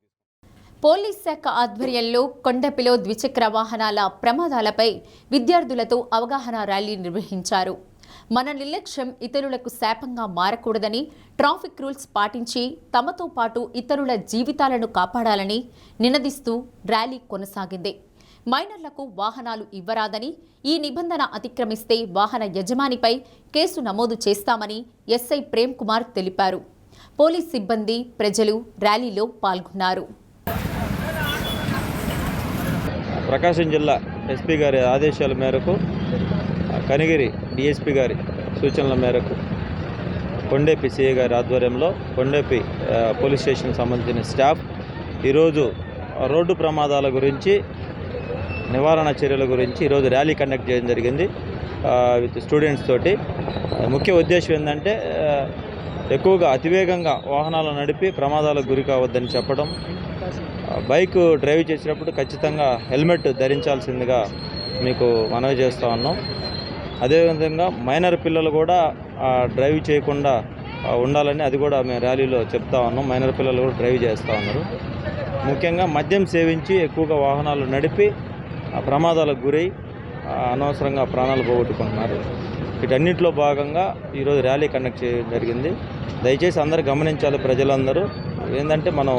పోలీస్ శాఖ ఆధ్వర్యంలో కొండపిలో ద్విచక్ర వాహనాల ప్రమాదాలపై విద్యార్థులతో అవగాహన ర్యాలీ నిర్వహించారు. మన నిర్లక్ష్యం ఇతరులకు శాపంగా మారకూడదని, ట్రాఫిక్ రూల్స్ పాటించి తమతో పాటు ఇతరుల జీవితాలను కాపాడాలని నినదిస్తూ ర్యాలీ కొనసాగింది. మైనర్లకు వాహనాలు ఇవ్వరాదని, ఈ నిబంధన అతిక్రమిస్తే వాహన యజమానిపై కేసు నమోదు చేస్తామని ఎస్ఐ ప్రేమ్ కుమార్ తెలిపారు. పోలీస్ సిబ్బంది, ప్రజలు ర్యాలీలో పాల్గొన్నారు.
ప్రకాశం జిల్లా ఎస్పీ గారి ఆదేశాల మేరకు కనిగిరి డిఎస్పీ గారి సూచనల మేరకు కొండేపి సిఐ గారి ఆధ్వర్యంలో కొండేపి పోలీస్ స్టేషన్కి సంబంధించిన స్టాఫ్ ఈరోజు రోడ్డు ప్రమాదాల గురించి, నివారణ చర్యల గురించి ఈరోజు ర్యాలీ కండక్ట్ చేయడం జరిగింది విత్ స్టూడెంట్స్ తోటి. ముఖ్య ఉద్దేశం ఏంటంటే ఎక్కువగా అతివేగంగా వాహనాలు నడిపి ప్రమాదాలకు గురి కావద్దని చెప్పడం, బైక్ డ్రైవ్ చేసేటప్పుడు ఖచ్చితంగా హెల్మెట్ ధరించాల్సిందిగా మీకు మనవి చేస్తూ ఉన్నాం. అదేవిధంగా మైనర్ పిల్లలు కూడా డ్రైవ్ చేయకుండా ఉండాలని అది కూడా మేము ర్యాలీలో చెప్తా ఉన్నాం. మైనర్ పిల్లలు కూడా డ్రైవ్ చేస్తూ ఉన్నారు. ముఖ్యంగా మద్యం సేవించి ఎక్కువగా వాహనాలు నడిపి ప్రమాదాలకు గురై అనవసరంగా ప్రాణాలు పోగొట్టుకుంటున్నారు. వీటన్నిటిలో భాగంగా ఈరోజు ర్యాలీ కండక్ట్ చేయడం జరిగింది. దయచేసి అందరూ గమనించాలి. ప్రజలందరూ ఏంటంటే మనం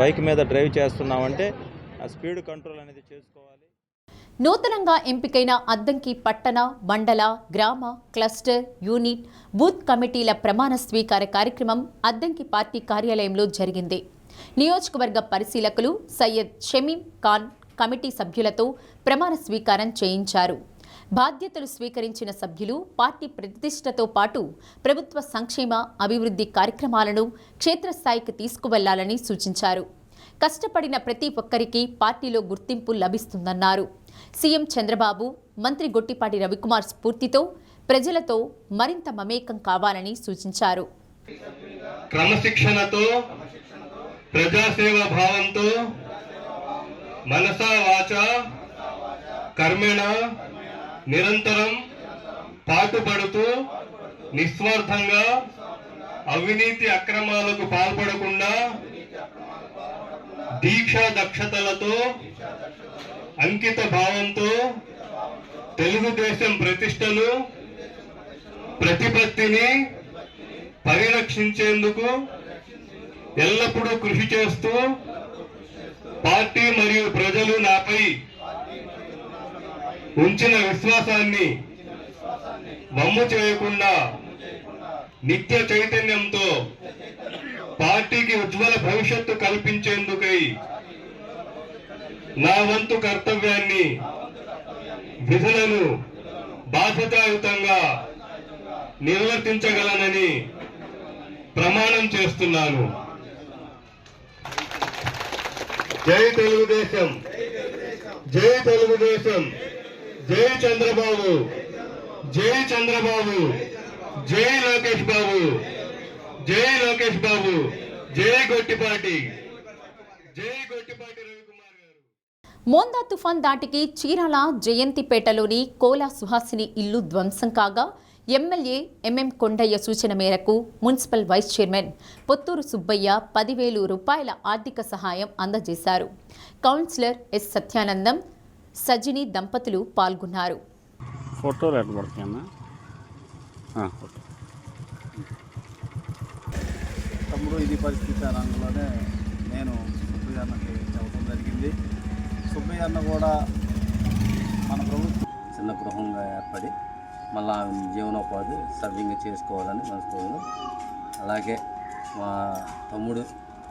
బైక్ మీద డ్రైవ్ చేస్తున్నామంటే ఆ స్పీడ్ కంట్రోల్ అనేది చేసుకోవాలి.
నూతనంగా ఎంపికైన అద్దంకి పట్టణ, మండల, గ్రామ, క్లస్టర్, యూనిట్, బూత్ కమిటీల ప్రమాణ స్వీకార కార్యక్రమం అద్దంకి పార్టీ కార్యాలయంలో జరిగింది. నియోజకవర్గ పరిశీలకులు సయ్యద్ షమీం ఖాన్ కమిటీ సభ్యులతో ప్రమాణ స్వీకారం చేయించారు. బాధ్యతలు స్వీకరించిన సభ్యులు పార్టీ ప్రతిష్టతో పాటు ప్రభుత్వ సంక్షేమ, అభివృద్ధి కార్యక్రమాలను క్షేత్రస్థాయికి తీసుకువెళ్లాలని సూచించారు. కష్టపడిన ప్రతి ఒక్కరికి పార్టీలో గుర్తింపు లభిస్తుందన్నారు. సీఎం చంద్రబాబు, మంత్రి గొట్టిపాటి రవికుమార్ స్ఫూర్తితో ప్రజలతో మరింత మమేకం కావాలని సూచించారు.
క్రమశిక్షణతో, ప్రజాసేవ భావంతో, మనసా వాచ కర్మేణ నిరంతరం పాటుపడుతూ నిస్వార్థంగా అవినీతి అక్రమాలకు పాల్పడకుండా దీక్షా దక్షతలతో, అంకిత భావంతో తెలుగుదేశం ప్రతిష్టను, ప్రతిపత్తిని పరిరక్షించేందుకు ఎల్లప్పుడూ కృషి చేస్తూ పార్టీ మరియు ప్రజలు నాపై ఉంచిన విశ్వాసాన్ని వమ్ము చేయకుండా నిత్య చైతన్యంతో పార్టీకి ఉజ్వల భవిష్యత్తు కల్పించేందుకై నా వంతు కర్తవ్యాన్ని, విధులను బాధ్యతాయుతంగా నిర్వర్తించగలనని ప్రమాణం చేస్తున్నాను. జై తెలుగుదేశం, జై తెలుగుదేశం, జై చంద్రబాబు, జై చంద్రబాబు, జై లోకేష్ బాబు, జై లోకేష్ బాబు, జై గొట్టిపాటి, జై గొట్టిపాటి రవికుమార్ గారు.
మోందా తుఫాన్ దాటికి చీరాల జయంతిపేటలోని కోలా సుహాసిని ఇల్లు ధ్వంసం కాగా ఎమ్మెల్యే ఎంఎం కొండయ్య సూచన మేరకు municipal vice chairman Potturu Subbaiah 10,000 రూపాయల ఆర్థిక సహాయం అందజేశారు. కౌన్సిలర్ ఎస్ సత్యానందం, సజిని దంపతులు పాల్గొన్నారు.
తమ్ముడు ఇది పరిస్థితి రంగంలోనే నేను సుబ్బయ్య అన్నకి చెప్పడం జరిగింది. సుబ్బయ్య అన్న కూడా మన ప్రభుత్వం చిన్న గృహంగా ఏర్పడి మళ్ళా జీవనోపాధి సవ్యంగా చేసుకోవాలని మనసుకోవాలి. అలాగే మా తమ్ముడు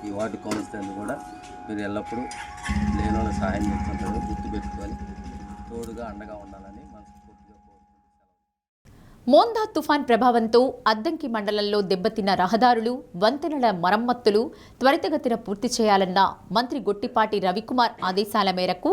ఈ వార్డు కౌన్సిలర్ కూడా మీరు ఎల్లప్పుడూ లేని వాళ్ళకి సహాయం చేస్తుంటారు, గుర్తుపెట్టుకొని తోడుగా అండగా ఉండాలని మనస్ఫూర్తిగా కోరుకుంటున్నాను.
మోందా తుఫాన్ ప్రభావంతో అద్దంకి మండలంలో దెబ్బతిన్న రహదారులు, వంతెనల మరమ్మతులు త్వరితగతిన పూర్తి చేయాలన్న మంత్రి గొట్టిపాటి రవికుమార్ ఆదేశాల మేరకు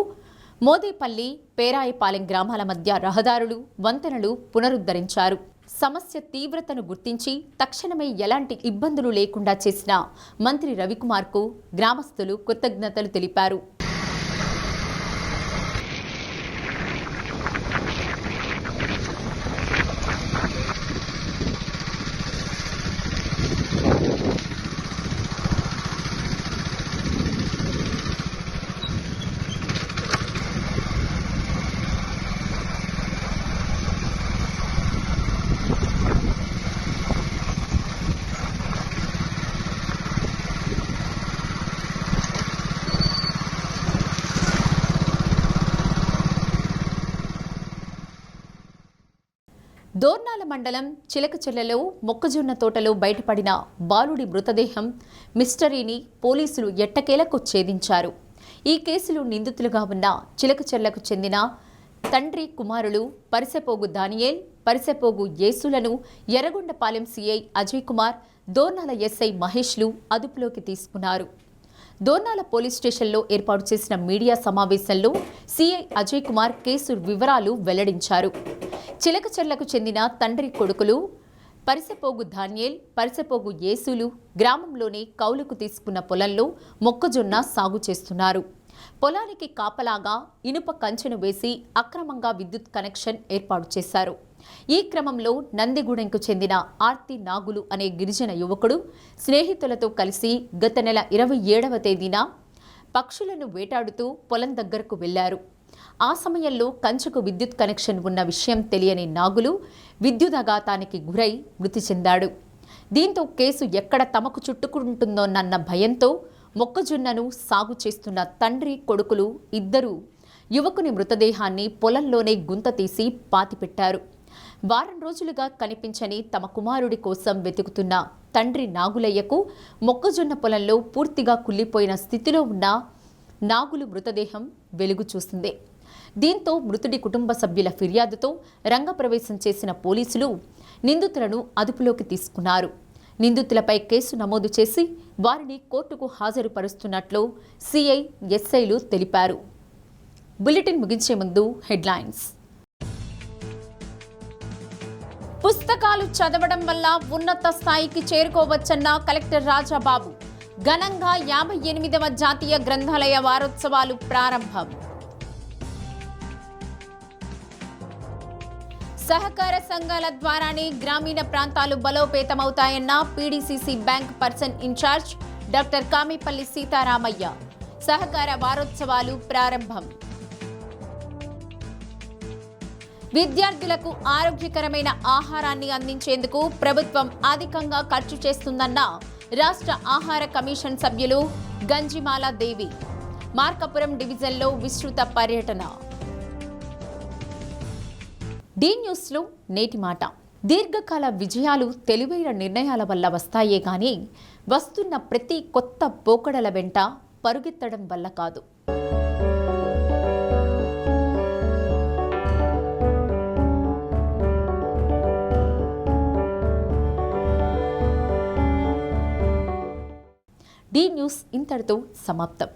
మోదేపల్లి, పేరాయపాలెం గ్రామాల మధ్య రహదారులు, వంతెనలు పునరుద్ధరించారు. సమస్య తీవ్రతను గుర్తించి తక్షణమే ఎలాంటి ఇబ్బందులు లేకుండా చేసిన మంత్రి రవికుమార్కు గ్రామస్తులు కృతజ్ఞతలు తెలిపారు. దోర్నాల మండలం చిలకచెర్లలో మొక్కజొన్న తోటలో బయటపడిన బాలుడి మృతదేహం మిస్టరీని పోలీసులు ఎట్టకేలకు ఛేదించారు. ఈ కేసులో నిందితులుగా ఉన్న చిలకచెర్లకు చెందిన తండ్రి కుమారులు పరిసెపోగు దానియేల్, పరిసెపోగు యేసులను ఎర్రగొండపాలెం సిఐ అజయ్ కుమార్, దోర్నాల ఎస్ఐ మహేష్లు అదుపులోకి తీసుకున్నారు. దోర్నాల పోలీస్ స్టేషన్లో ఏర్పాటు చేసిన మీడియా సమావేశంలో సిఐ అజయ్ కుమార్ కేసు వివరాలు వెల్లడించారు. చిలకచెర్లకు చెందిన తండ్రి కొడుకులు పరిసెపోగు దానియేల్, పరిసెపోగు యేసులు గ్రామంలోని కౌలుకు తీసుకున్న పొలంలో మొక్కజొన్న సాగు చేస్తున్నారు. పొలానికి కాపలాగా ఇనుప కంచెను వేసి అక్రమంగా విద్యుత్ కనెక్షన్ ఏర్పాటు చేశారు. ఈ క్రమంలో నందిగూడెంకు చెందిన ఆర్తి నాగులు అనే గిరిజన యువకుడు స్నేహితులతో కలిసి గత నెల 27వ తేదీన పక్షులను వేటాడుతూ పొలం దగ్గరకు వెళ్లారు. ఆ సమయంలో కంచెకు విద్యుత్ కనెక్షన్ ఉన్న విషయం తెలియని నాగులు విద్యుదాఘాతానికి గురై మృతి చెందాడు. దీంతో కేసు ఎక్కడ తమకు చుట్టుకుంటుందోనన్న భయంతో మొక్కజొన్నను సాగు చేస్తున్న తండ్రి కొడుకులు ఇద్దరూ యువకుని మృతదేహాన్ని పొలంలోనే గుంత తీసి పాతిపెట్టారు. వారం రోజులుగా కనిపించని తమ కుమారుడి కోసం వెతుకుతున్న తండ్రి నాగులయ్యకు మొక్కజొన్న పొలంలో పూర్తిగా కుళ్ళిపోయిన స్థితిలో ఉన్న నాగులు మృతదేహం వెలుగు చూసింది. దీంతో మృతుడి కుటుంబ సభ్యుల ఫిర్యాదుతో రంగప్రవేశం చేసిన పోలీసులు నిందితులను అదుపులోకి తీసుకున్నారు. నిందితులపై కేసు నమోదు చేసి వారిని కోర్టుకు హాజరుపరుస్తున్నట్లు సిఐ, ఎస్ఐలు తెలిపారు. బులెటిన్ ముగించే ముందు హెడ్లైన్స్. పుస్తకాలు చదవడం వల్ల ఉన్నత స్థాయికి చేరుకోవచ్చన్న కలెక్టర్ రాజాబాబు. ఘనంగా 58వ జాతీయ గ్రంథాలయ వారోత్సవాలు ప్రారంభం. సహకార సంఘాల ద్వారానే గ్రామీణ ప్రాంతాలు బలోపేతమవుతాయన్న PDCC bank person incharge doctor Kamipalli Sitaramayya. సహకార వారోత్సవాలు ప్రారంభం. విద్యార్థులకు ఆరోగ్యకరమైన ఆహారాన్ని అందించేందుకు ప్రభుత్వం అధికంగా ఖర్చు చేస్తుందన్న రాష్ట్ర ఆహార కమిషన్ సభ్యులు గంజిమాల దేవి. మార్కాపురం డివిజన్లో విస్తృత పర్యటన. డి న్యూస్లో నేటి మాట. దీర్ఘకాల విజయాలు తెలివైన నిర్ణయాల వల్ల వస్తాయే కానీ వస్తున్న ప్రతి కొత్త పోకడల వెంట పరుగెత్తడం వల్ల కాదు. డి న్యూస్ ఇంతటితో సమాప్తం.